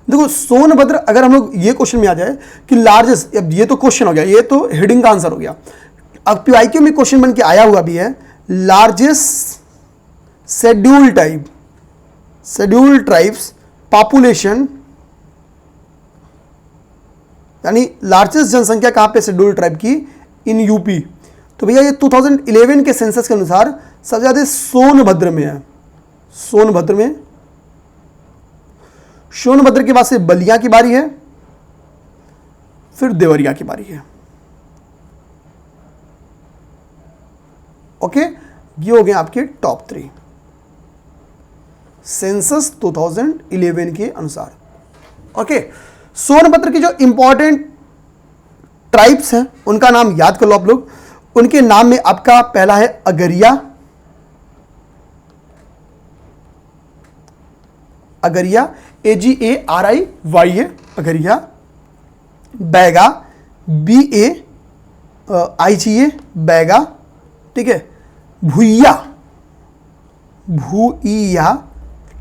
देखो सोनभद्र, अगर हम लोग ये क्वेश्चन में आ जाए कि लार्जेस्ट, अब ये तो क्वेश्चन हो गया, ये तो हेडिंग का आंसर हो गया। अब पीआईक्यू में क्वेश्चन बन के आया हुआ भी है, लार्जेस्ट शेड्यूल ट्राइब्स पॉपुलेशन, यानी लार्जेस्ट जनसंख्या कहां पे शेड्यूल ट्राइब की, इन यूपी। तो भैया ये 2011 के सेंसस के अनुसार सबसे ज्यादा सोनभद्र में है। सोनभद्र के बाद से बलिया की बारी है, फिर देवरिया की बारी है। ओके, ये हो गए आपके टॉप 3 सेंसस 2011 के अनुसार। ओके, सोनभद्र की जो इंपॉर्टेंट ट्राइब्स हैं उनका नाम याद कर लो आप लोग। उनके नाम में आपका पहला है अगरिया, अगरिया AGARIY अगरिया, बैगा BAIGA बैगा, ठीक है, भुइया, भूइया,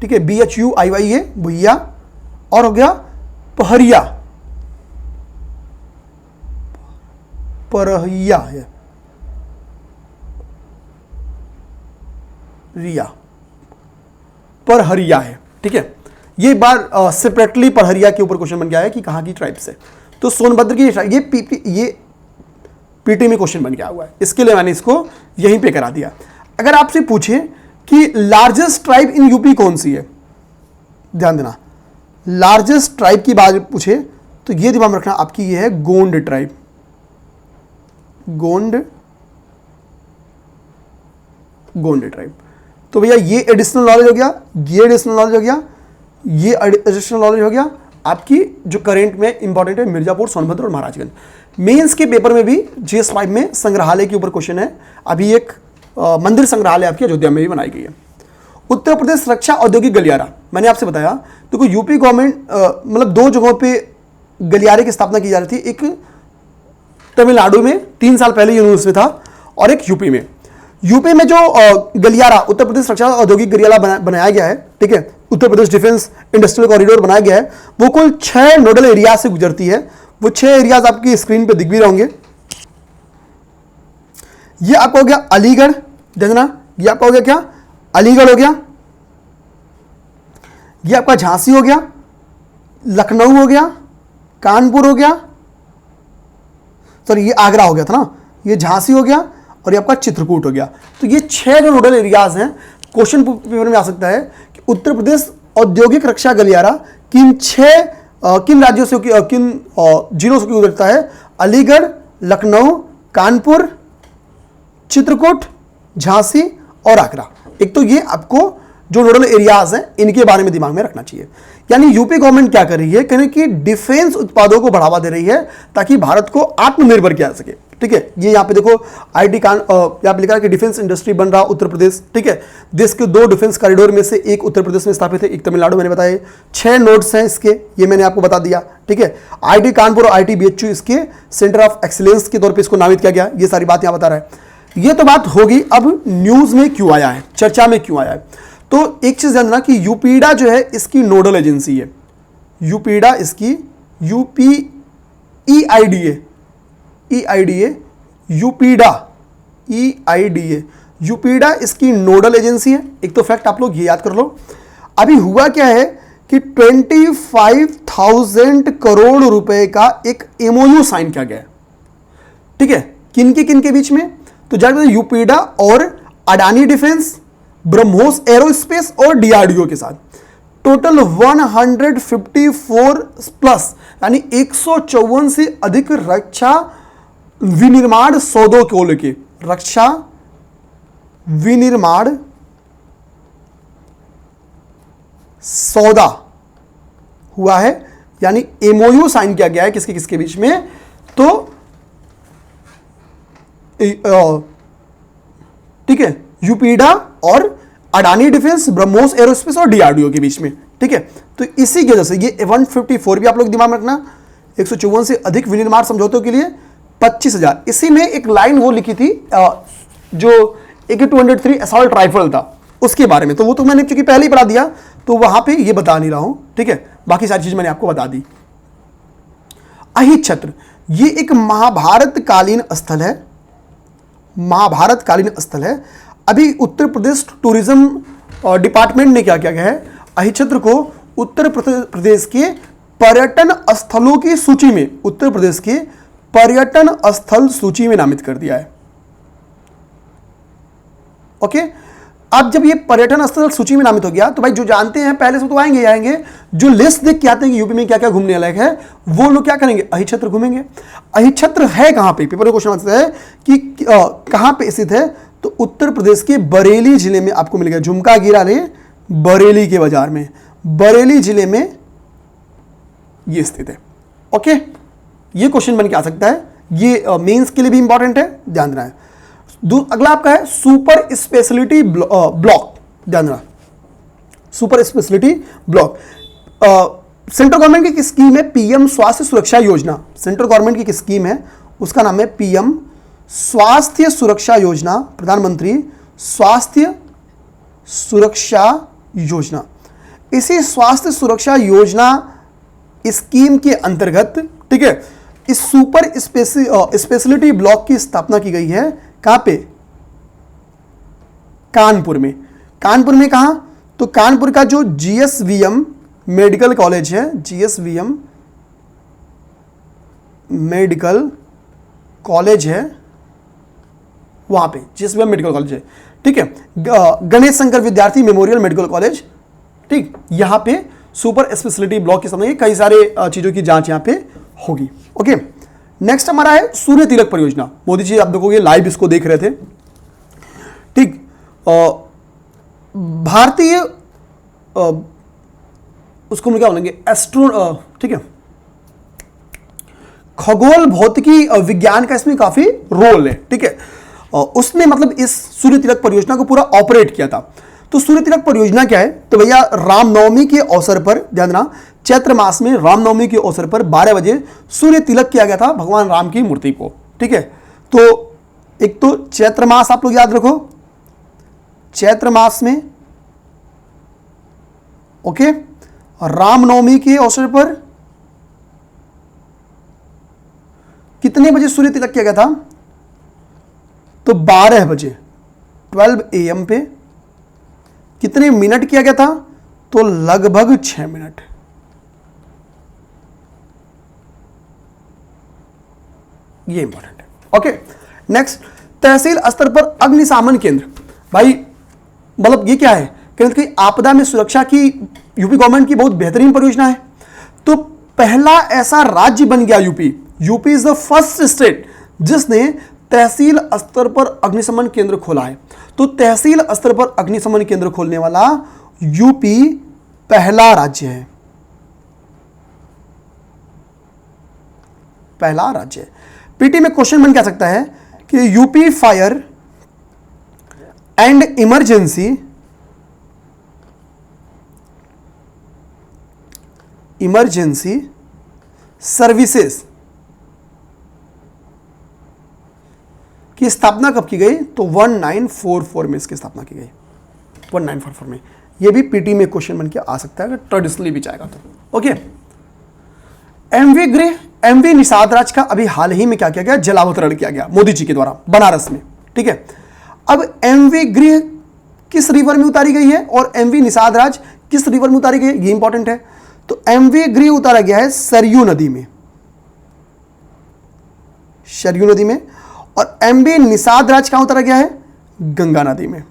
ठीक है, BHUIYA भुइया, और हो गया पहरिया, परहिया है, रिया, परहरिया है, ठीक है। ये एक बार सेपरेटली परहरिया के ऊपर क्वेश्चन बन गया है कि कहां की ट्राइब से। तो सोनभद्र की ये पीटी में क्वेश्चन बन गया हुआ है, इसके लिए मैंने इसको यहीं पे करा दिया। अगर आपसे पूछे कि लार्जेस्ट ट्राइब इन यूपी कौन सी है, ध्यान देना, लार्जेस्ट ट्राइब की बात पूछे तो ये दिमाग में रखना, आपकी ये है गोंड ट्राइब, गोंड ट्राइब। तो भैया ये एडिशनल नॉलेज हो गया, ये एडिशनल नॉलेज हो गया, ये एडिशनल नॉलेज हो गया आपकी जो करेंट में इंपॉर्टेंट है, मिर्जापुर, सोनभद्र और महाराजगंज। मेंस के पेपर में भी GS5 में संग्रहालय के ऊपर क्वेश्चन है। अभी एक मंदिर संग्रहालय आपकी अयोध्या में भी बनाई गई है। उत्तर प्रदेश रक्षा औद्योगिक गलियारा, मैंने आपसे बताया देखो यूपी गवर्नमेंट मतलब दो जगहों पे गलियारे की स्थापना की जा रही थी, एक तमिलनाडु में 3 साल पहले यूनिवर्स में था और एक यूपी में। यूपी में जो गलियारा उत्तर प्रदेश रक्षा औद्योगिक गलियारा बनाया गया है, ठीक है, Uttar Pradesh defence industrial corridor बनाया गया है, वो कुल 6 नोडल एरिया से गुजरती है। वो 6 एरियाज आपकी स्क्रीन पे दिख भी रहेंगे। ये आपका हो गया अलीगढ़, देखना, ये आपका हो गया क्या, अलीगढ़ हो गया, ये आपका झांसी हो गया, लखनऊ हो गया, कानपुर हो गया, सॉरी ये आगरा हो गया था ना, ये झांसी हो गया और ये आपका चित्रकूट हो गया। तो ये 6 जो नोडल एरियाज हैं, क्वेश्चन पेपर में आ सकता है कि उत्तर प्रदेश औद्योगिक रक्षा गलियारा किन राज्यों से किन जिलों से गुजरता है, अलीगढ़, लखनऊ, कानपुर, चित्रकूट, झांसी और आगरा। एक तो ये आपको जो नोडल एरियाज हैं इनके बारे में दिमाग में रखना चाहिए। यानी यूपी गवर्नमेंट क्या कर रही है, कहने की डिफेंस उत्पादों को बढ़ावा दे रही है ताकि भारत को आत्मनिर्भर किया जा सके, ठीक है। ये यहाँ पे देखो आईटी यहाँ पे लिखा है कि डिफेंस इंडस्ट्री बन रहा उत्तर प्रदेश, ठीक है। देश के 2 डिफेंस कॉरिडोर में से एक उत्तर प्रदेश में स्थापित है, एक तमिलनाडु, मैंने बताया। 6 नोड्स हैं इसके, ये मैंने आपको बता दिया, ठीक है। आईटी कानपुर और ITBHU इसके सेंटर ऑफ एक्सीलेंस के तौर पर इसको नामित किया गया, ये सारी बात यहाँ बता रहा है। ये तो बात होगी, अब न्यूज में क्यों आया है, चर्चा में क्यों आया है। तो एक चीज जानना कि यूपीडा जो है इसकी नोडल एजेंसी है, यूपीडा इसकी EIDA यूपीडा इसकी नोडल एजेंसी है। एक तो फैक्ट आप लोग ये याद कर लो। अभी हुआ क्या है कि 25,000 करोड़ रुपए का एक MOU साइन किया गया है, ठीक है, किन के बीच में, तो जाकर यूपीडा और अडानी डिफेंस, ब्रह्मोस एरोस्पेस और DRDO के साथ टोटल 154 प्लस यानी 154 से अधिक रक्षा विनिर्माण सौदों को लेके, रक्षा विनिर्माण सौदा हुआ है, यानी MOU साइन किया गया है किसके किसके बीच में, तो ठीक है, यूपीडा और अडानी डिफेंस, ब्रह्मोस एरोस्पेस और DRDO के बीच में, ठीक है। तो इसी की वजह से ये 154 भी आप लोग दिमाग में रखना, 154 से अधिक विनिर्माण समझौतों के लिए 25,000। इसी में एक लाइन वो लिखी थी जो AK-203 असॉल्ट राइफल था उसके बारे में, तो वो तो मैंने चूंकि पहले ही बता दिया तो वहां पे ये बता नहीं रहा हूं, ठीक है। बाकी सारी चीज मैंने आपको बता दी। अहिच्छत्र ये एक महाभारतकालीन स्थल है, महाभारतकालीन स्थल है। अभी उत्तर प्रदेश टूरिज्म डिपार्टमेंट ने क्या किया गया है, अहिच्छत्र को उत्तर प्रदेश के पर्यटन स्थलों की सूची में, उत्तर प्रदेश के पर्यटन स्थल सूची में नामित कर दिया है। ओके, अब जब ये पर्यटन स्थल सूची में नामित हो गया तो भाई जो जानते हैं पहले से तो आएंगे ही आएंगे, जो लिस्ट देख के आते हैं कि यूपी में क्या क्या घूमने लायक है, वो लोग क्या करेंगे, अहिच्छत्र घूमेंगे। अहिच्छत्र है कहां पे, पेपर में क्वेश्चन आता है कि कहां पे स्थित है, तो उत्तर प्रदेश के बरेली जिले में आपको मिलेगा। झुमका गिरा ले बरेली के बाजार में, बरेली जिले में ये स्थित है। ओके, ये क्वेश्चन बन के आ सकता है, ये मेंस के लिए भी इंपॉर्टेंट है, ध्यान देना है। अगला आपका है सुपर स्पेशलिटी ब्लॉक, ध्यान देना, super speciality block. Central government की किस स्कीम है? पीएम स्वास्थ्य सुरक्षा योजना। सेंट्रल गवर्नमेंट की किस स्कीम है? उसका नाम है पीएम स्वास्थ्य सुरक्षा योजना, प्रधानमंत्री स्वास्थ्य सुरक्षा योजना। इसी स्वास्थ्य सुरक्षा योजना स्कीम के अंतर्गत, ठीक है, इस सुपर स्पेशलिटी ब्लॉक की स्थापना की गई है। कहां पे? कानपुर में। कानपुर में कहां? तो कानपुर का जो जीएसवीएम मेडिकल कॉलेज है, जीएसवीएम मेडिकल कॉलेज है, वहां पे जीएसवीएम मेडिकल कॉलेज है, ठीक है। गणेश शंकर विद्यार्थी मेमोरियल मेडिकल कॉलेज, ठीक, यहां पे सुपर स्पेशलिटी ब्लॉक के समय कई सारे चीजों की जांच यहां पे होगी। ओके, नेक्स्ट हमारा है सूर्य तिलक परियोजना। मोदी जी आप देखोगे लाइव इसको देख रहे थे, ठीक। भारतीय उसको हम क्या बोलेंगे, एस्ट्रो, ठीक है, खगोल भौतिकी विज्ञान का इसमें काफी रोल है, ठीक है। उसने मतलब इस सूर्य तिलक परियोजना को पूरा ऑपरेट किया था। तो सूर्य तिलक परियोजना क्या है? तो भैया रामनवमी के अवसर पर, ध्यान देना, चैत्र मास में रामनवमी के अवसर पर 12 बजे सूर्य तिलक किया गया था भगवान राम की मूर्ति को, ठीक है। तो एक तो चैत्र मास आप लोग याद रखो, चैत्र मास में, ओके, रामनवमी के अवसर पर कितने बजे सूर्य तिलक किया गया था? तो 12 बजे 12 AM पे। कितने मिनट किया गया था? तो लगभग 6 मिनट। ये इंपॉर्टेंट है। ओके, नेक्स्ट, तहसील स्तर पर अग्निशमन केंद्र। भाई मतलब ये क्या है? कहीं ना कहीं आपदा में सुरक्षा की यूपी गवर्नमेंट की बहुत बेहतरीन परियोजना है। तो पहला ऐसा राज्य बन गया UP. UP is the first state जिसने तहसील स्तर पर अग्निशमन केंद्र खोला है। तो तहसील स्तर पर अग्निशमन केंद्र खोलने वाला यूपी पहला राज्य है, पहला राज्य है। पीटी में क्वेश्चन बन क्या सकता है कि UP fire and emergency services की स्थापना कब की गई? तो 1944 में इसकी स्थापना की गई, 1944 में। यह भी पीटी में क्वेश्चन बन के आ सकता है अगर ट्रेडिशनली भी जाएगा तो। ओके, एमवी गृह, एमवी निषाद राज का अभी हाल ही में क्या किया गया? जलावतरण किया गया मोदी जी के द्वारा बनारस में, ठीक है। अब एमवी गृह किस रिवर में उतारी गई है और एमवी निषाद राज किस रिवर में उतारी गई है? ये इंपॉर्टेंट है। तो एमवी गृह उतारा गया है सरयू नदी में, सरयू नदी में, और एमवी निषाद राज कहां उतारा गया है? गंगा नदी में।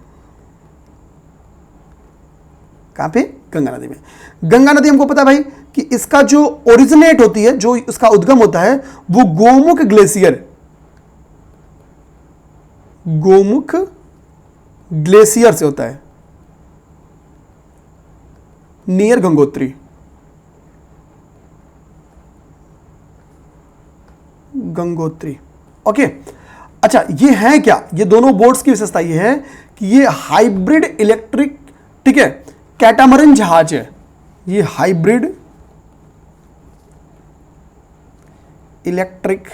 कहां पे? गंगा नदी में। गंगा नदी हमको पता है भाई कि इसका जो ओरिजिनेट होती है, जो इसका उद्गम होता है, वो गोमुख ग्लेशियर, गोमुख ग्लेशियर से होता है, नियर गंगोत्री, गंगोत्री। ओके, अच्छा ये है क्या? ये दोनों बोट्स की विशेषता ये है कि ये हाइब्रिड इलेक्ट्रिक, ठीक है, कैटामरन जहाज है। ये हाइब्रिड इलेक्ट्रिक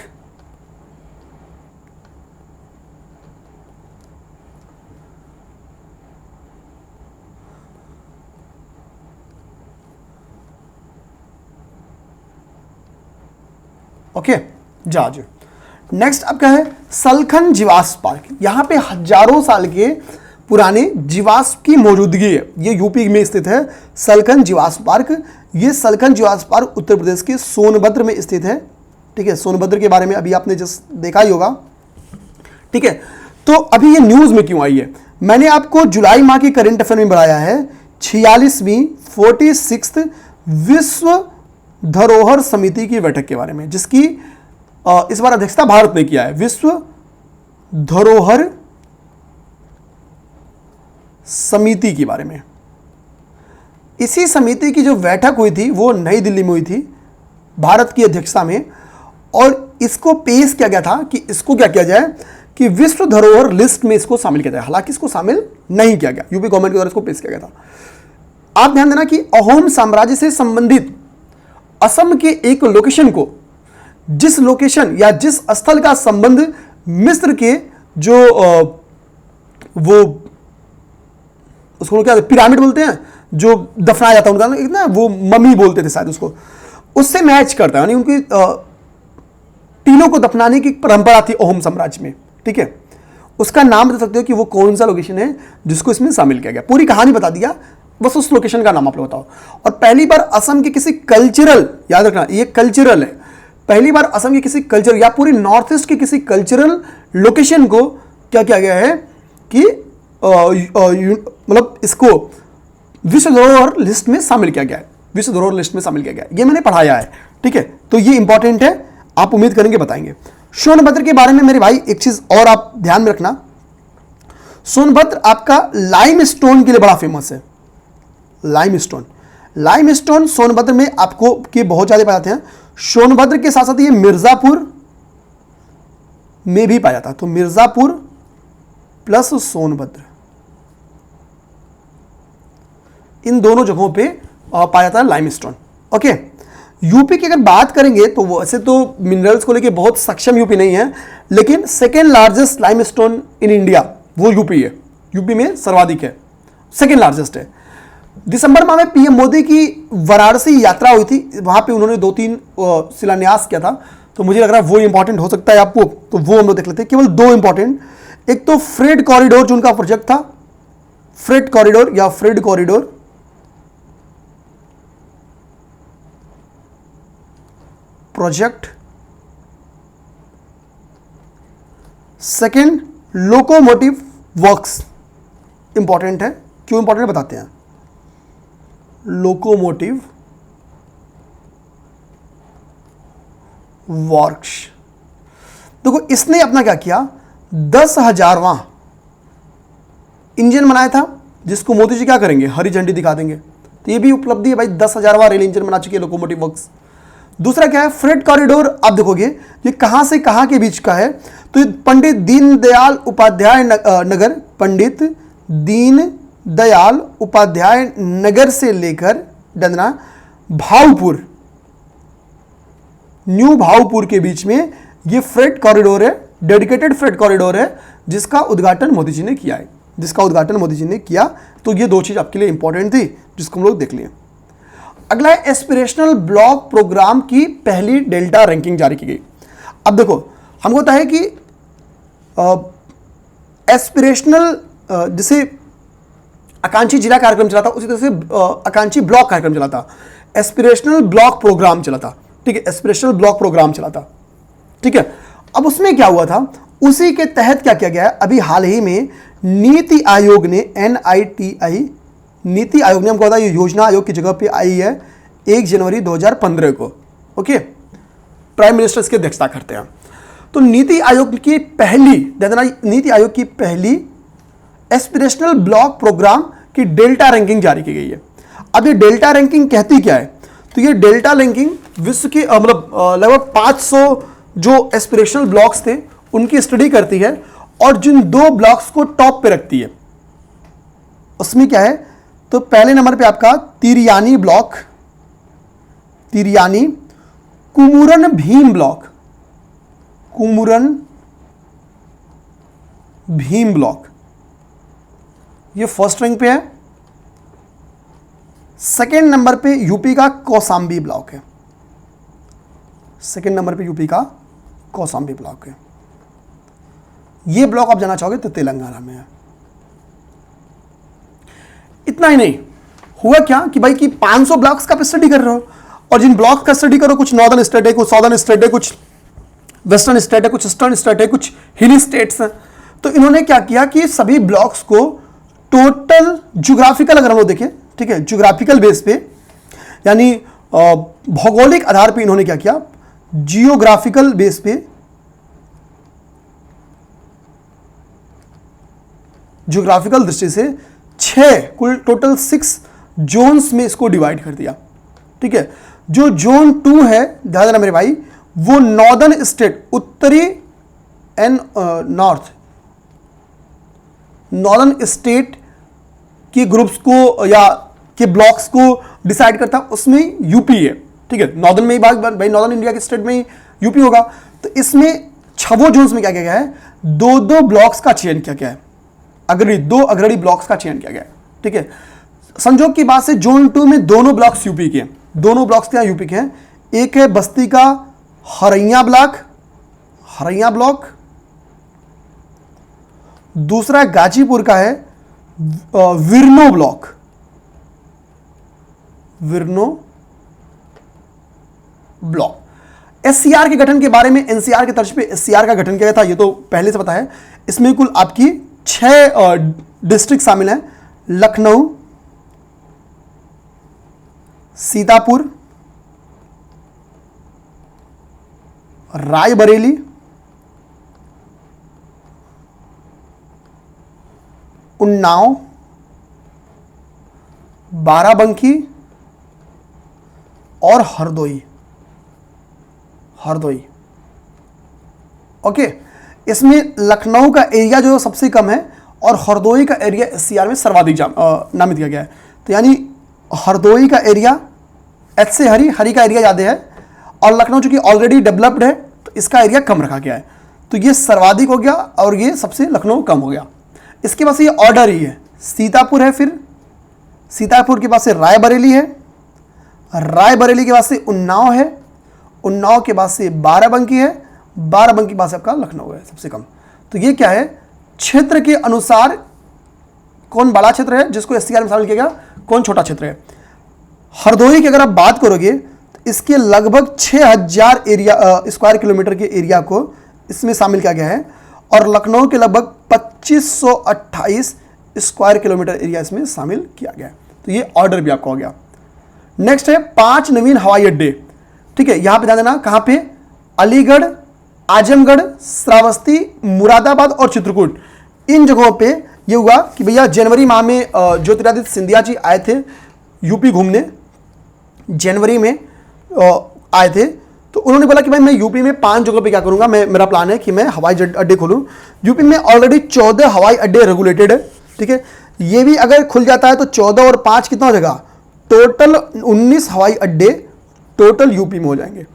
ओके जहाज। नेक्स्ट आपका है सलखन जीवाश्म पार्क। यहां पे हजारों साल के पुराने जीवाश्म की मौजूदगी है। ये यूपी में स्थित है सलखन जीवाश्म पार्क। ये सलखन जीवाश्म पार्क उत्तर प्रदेश के सोनभद्र में स्थित है, ठीक है। सोनभद्र के बारे में अभी आपने जस्ट देखा ही होगा, ठीक है। तो अभी ये न्यूज में क्यों आई है? मैंने आपको जुलाई माह की करंट अफेयर में बढ़ाया है 46वीं 46th विश्व धरोहर समिति की बैठक के बारे में, जिसकी इस बार अध्यक्षता भारत ने किया है। विश्व धरोहर समिति के बारे में। इसी समिति की जो बैठक हुई थी वो नई दिल्ली में हुई थी भारत की अध्यक्षता में, और इसको पेश किया गया था कि इसको क्या किया जाए कि विश्व धरोहर लिस्ट में इसको शामिल किया जाए, हालांकि इसको शामिल नहीं किया गया, यूपी गवर्नमेंट के द्वारा इसको पेश किया गया था। आप ध्यान देना कि अहोम साम्राज्य से संबंधित असम के एक लोकेशन को, जिस लोकेशन या जिस स्थल का संबंध मिस्र के जो वो उसको क्या पिरामिड बोलते हैं जो दफनाया जाता है उनका ना, वो मम्मी बोलते थे शायद उसको, उससे मैच करता है, यानी उनकी टीलों को दफनाने की परंपरा थी अहोम साम्राज्य में, ठीक है। उसका नाम बता सकते हो कि वो कौन सा लोकेशन है जिसको इसमें शामिल किया गया। पूरी कहानी बता दिया, बस उस लोकेशन का नाम आप लोग बताओ। और पहली बार असम के किसी कल्चरल, याद रखना ये कल्चरल है, पहली बार असम के किसी कल्चर या पूरी नॉर्थ ईस्ट के किसी कल्चरल लोकेशन को क्या किया गया है कि मतलब इसको विश्व धरोहर लिस्ट में शामिल किया गया है, विश्व धरोहर लिस्ट में शामिल किया गया है। ये मैंने पढ़ाया है, ठीक है, तो ये इंपॉर्टेंट है, आप उम्मीद करेंगे बताएंगे। सोनभद्र के बारे में मेरे भाई एक चीज और आप ध्यान में रखना, सोनभद्र आपका लाइम स्टोन के लिए बड़ा फेमस है। लाइम स्टोन सोनभद्र में आपको के बहुत ज्यादा पाए जाते हैं। सोनभद्र के साथ साथ ये मिर्जापुर में भी पाया जाता है, तो मिर्जापुर प्लस सोनभद्र, इन दोनों जगहों पे पाया जाता है लाइमस्टोन। ओके, यूपी की अगर बात करेंगे तो वैसे तो मिनरल्स को लेके बहुत सक्षम यूपी नहीं है, लेकिन second largest limestone in India वो यूपी है, यूपी में सर्वाधिक है, सेकेंड लार्जेस्ट है। दिसंबर माह में पीएम मोदी की वाराणसी यात्रा हुई थी, वहां पे उन्होंने 2-3 शिलान्यास किया था, तो मुझे लग रहा है वो इंपॉर्टेंट हो सकता है आपको, तो वो हम लोग देख लेते हैं। केवल 2 इंपॉर्टेंट, एक तो फ्रेट कॉरिडोर जो उनका प्रोजेक्ट था, फ्रेट कॉरिडोर या freight corridor project, second locomotive works, important है, क्यों इंपॉर्टेंट है बताते हैं। लोकोमोटिव वर्क्स, देखो इसने अपना क्या किया, 10,000वां इंजन बनाया था, जिसको मोदी जी क्या करेंगे, हरी झंडी दिखा देंगे, तो ये भी उपलब्धि है भाई, 10,000वां रेल इंजन बना चुके हैं लोकोमोटिव वर्क्स। दूसरा क्या है, फ्रेट कॉरिडोर, आप देखोगे ये कहां से कहां के बीच का है, तो ये पंडित दीनदयाल उपाध्याय नगर, पंडित दीनदयाल उपाध्याय नगर से लेकर डंदना भावपुर, न्यू भावपुर के बीच में ये फ्रेट कॉरिडोर है, डेडिकेटेड फ्रेट कॉरिडोर है, जिसका उद्घाटन मोदी जी ने किया है, जिसका उद्घाटन मोदी जी ने किया। तो ये 2 चीज आपके लिए इंपॉर्टेंट थी, जिसको हम लोग देख लिए। अगला है एस्पिरेशनल ब्लॉक प्रोग्राम की पहली डेल्टा रैंकिंग जारी की गई। अब देखो हमको होता है कि एस्पिरेशनल जैसे आकांक्षी जिला कार्यक्रम चला था, उसी तरह से आकांक्षी ब्लॉक कार्यक्रम चला था, एस्पिरेशनल ब्लॉक प्रोग्राम चला था, ठीक है, एस्पिरेशनल ब्लॉक प्रोग्राम चला था, ठीक है। अब उसमें क्या हुआ था, उसी के तहत क्या किया गया है, अभी हाल ही में नीति आयोग ने NITI नीति आयोग ने हमको बताया, ये योजना आयोग की जगह पे आई है 1 जनवरी 2015 को, ओके, प्राइम मिनिस्टर इसकी अध्यक्षता करते हैं। तो नीति आयोग की पहली एस्पिरेशनल ब्लॉक प्रोग्राम की डेल्टा रैंकिंग जारी की गई है। अब ये डेल्टा रैंकिंग कहती क्या है, तो ये डेल्टा रैंकिंग विश्व के मतलब लगभग 500 जो एस्पिरेशनल ब्लॉक्स थे उनकी स्टडी करती है, और जिन 2 ब्लॉक्स को टॉप पे रखती है उसमें क्या है, तो पहले नंबर पे आपका Tiryani block, Tiryani Kumuram Bheem block, Kumuram Bheem block, ये फर्स्ट रैंक पे है। सेकेंड नंबर पे यूपी का कौसाम्बी ब्लॉक है, सेकेंड नंबर पे यूपी का कौसाम्बी ब्लॉक है। ये ब्लॉक आप जाना चाहोगे तो तेलंगाना में है। इतना ही नहीं, हुआ क्या कि भाई कि 500 ब्लॉक्स का स्टडी कर रहे हो, और जिन ब्लॉक्स का स्टडी करो, कुछ नॉर्दर्न स्टेट है, कुछ साउदर्न स्टेट है, कुछ वेस्टर्न स्टेट है, कुछ ईस्टर्न स्टेट है, कुछ हिली स्टेट्स हैं, तो इन्होंने क्या किया कि सभी ब्लॉक्स को टोटल ज्योग्राफिकल, अगर हम लोग देखें, ठीक है, ज्योग्राफिकल बेस पे, यानी भौगोलिक आधार पे इन्होंने क्या किया, जियोग्राफिकल बेस पे, ज्योग्राफिकल दृष्टि से 6 कुल टोटल 6 जोन्स में इसको डिवाइड कर दिया, ठीक है। जो जोन 2 है, ध्यान देना मेरे भाई, वो नॉर्दर्न स्टेट, उत्तरी एंड नॉर्दर्न स्टेट के ग्रुप्स को या के ब्लॉक्स को डिसाइड करता है, उसमें यूपी है। ठीक है, नॉर्दर्न में ही भाग, भाई नॉर्दर्न इंडिया के स्टेट में ही यूपी होगा। तो इसमें 6 जोन्स में क्या किया गया है, 2-2 ब्लॉक्स का चयन किया गया है, दो अग्रणी ब्लॉक्स का चयन किया गया है। ठीक है, संजोग की बात से जोन 2 में दोनों ब्लॉक्स यूपी के हैं, दोनों ब्लॉक्स क्या यूपी के हैं। एक है बस्ती का हरैया ब्लॉक, दूसरा गाजीपुर का है विरनो ब्लॉक। एससीआर के गठन के बारे में एनसीआर के तर्ज पे एससीआर का गठन किया गया था, ये तो पहले से पता है। इसमें कुल आपकी 6 डिस्ट्रिक्ट शामिल हैं, लखनऊ, सीतापुर, रायबरेली, उन्नाव, बाराबंकी और हरदोई। ओके, इसमें लखनऊ का एरिया जो सबसे कम है और हरदोई का एरिया एससीआर में सर्वाधिक नामित किया गया है। तो यानी हरदोई का एरिया, एच से हरी का एरिया ज़्यादा है, और लखनऊ जो कि ऑलरेडी डेवलप्ड है तो इसका एरिया कम रखा गया है। तो ये सर्वाधिक हो गया और ये सबसे लखनऊ कम हो गया। इसके पास ये ऑर्डर ही है, सीतापुर है, फिर सीतापुर के पास से रायबरेली है, रायबरेली के पास से उन्नाव है, उन्नाव के बाद से बाराबंकी है, बाराबंकी के पास आपका लखनऊ है सबसे कम। तो ये क्या है, क्षेत्र के अनुसार कौन बड़ा क्षेत्र है जिसको एससीआर में शामिल किया गया, कौन छोटा क्षेत्र है। हरदोई की अगर आप बात करोगे तो इसके लगभग 6000 स्क्वायर किलोमीटर के एरिया को इसमें शामिल किया गया है, और लखनऊ के लगभग 2528 स्क्वायर किलोमीटर एरिया इसमें शामिल किया गया है। तो ये ऑर्डर भी आपका हो गया। नेक्स्ट है 5 नवीन हवाई अड्डे। ठीक है, यहां पे ध्यान देना, कहां पे, अलीगढ़, आजमगढ़, श्रावस्ती, मुरादाबाद और चित्रकूट। इन जगहों पे ये हुआ कि भैया जनवरी माह में ज्योतिरादित्य सिंधिया जी आए थे यूपी घूमने, जनवरी में आए थे। तो उन्होंने बोला कि भाई मैं यूपी में 5 जगहों पे क्या करूंगा, मेरा प्लान है कि मैं हवाई अड्डे खोलूं। यूपी में ऑलरेडी 14 हवाई अड्डे रेगुलेटेड है। ठीक है, ये भी अगर खुल जाता है तो 14 और 5 कितना हो जाएगा, टोटल 19 हवाई अड्डे टोटल यूपी में हो जाएंगे।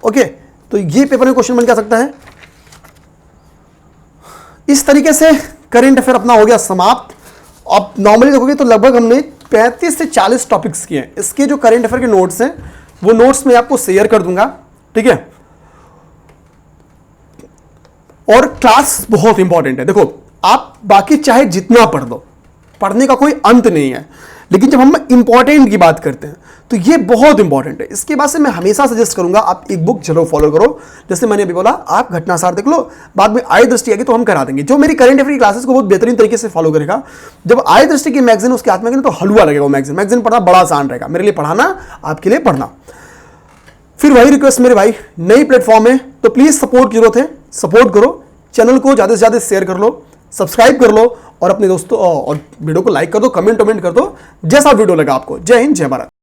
ओके, तो ये पेपर में क्वेश्चन बन क्या सकता है। इस तरीके से करंट अफेयर अपना हो गया समाप्त। आप नॉर्मली देखोगे तो लगभग हमने 35 से 40 टॉपिक्स किए हैं। इसके जो करंट अफेयर के नोट्स हैं वो नोट्स मैं आपको शेयर कर दूंगा। ठीक है, और क्लास बहुत इंपॉर्टेंट है। देखो, आप बाकी चाहे जितना पढ़ दो, पढ़ने का कोई अंत नहीं है, लेकिन जब हम इंपॉर्टेंट की बात करते हैं तो ये बहुत इंपॉर्टेंट है। इसके बाद से मैं हमेशा सजेस्ट करूंगा आप एक बुक जरूर फॉलो करो। जैसे मैंने अभी बोला, आप घटनासार देख लो, बाद में आय दृष्टि आएगी तो हम करा देंगे। जो मेरी करंट अफेयर की क्लासेस को बहुत बेहतरीन तरीके से फॉलो करेगा, जब आय दृष्टि की मैगजीन उसके हाथ में तो हलवा लगेगा। वो मैगजीन पढ़ना बड़ा आसान रहेगा, मेरे लिए पढ़ाना, आपके लिए पढ़ना। फिर वही रिक्वेस्ट मेरे भाई, नई प्लेटफॉर्म है तो प्लीज सपोर्ट की जरूरत है, सपोर्ट करो, चैनल को ज्यादा से ज्यादा शेयर कर लो, सब्सक्राइब कर लो, और अपने दोस्तों और वीडियो को लाइक कर दो, कमेंट कर दो, जैसा वीडियो लगा आपको। जय हिंद, जय भारत।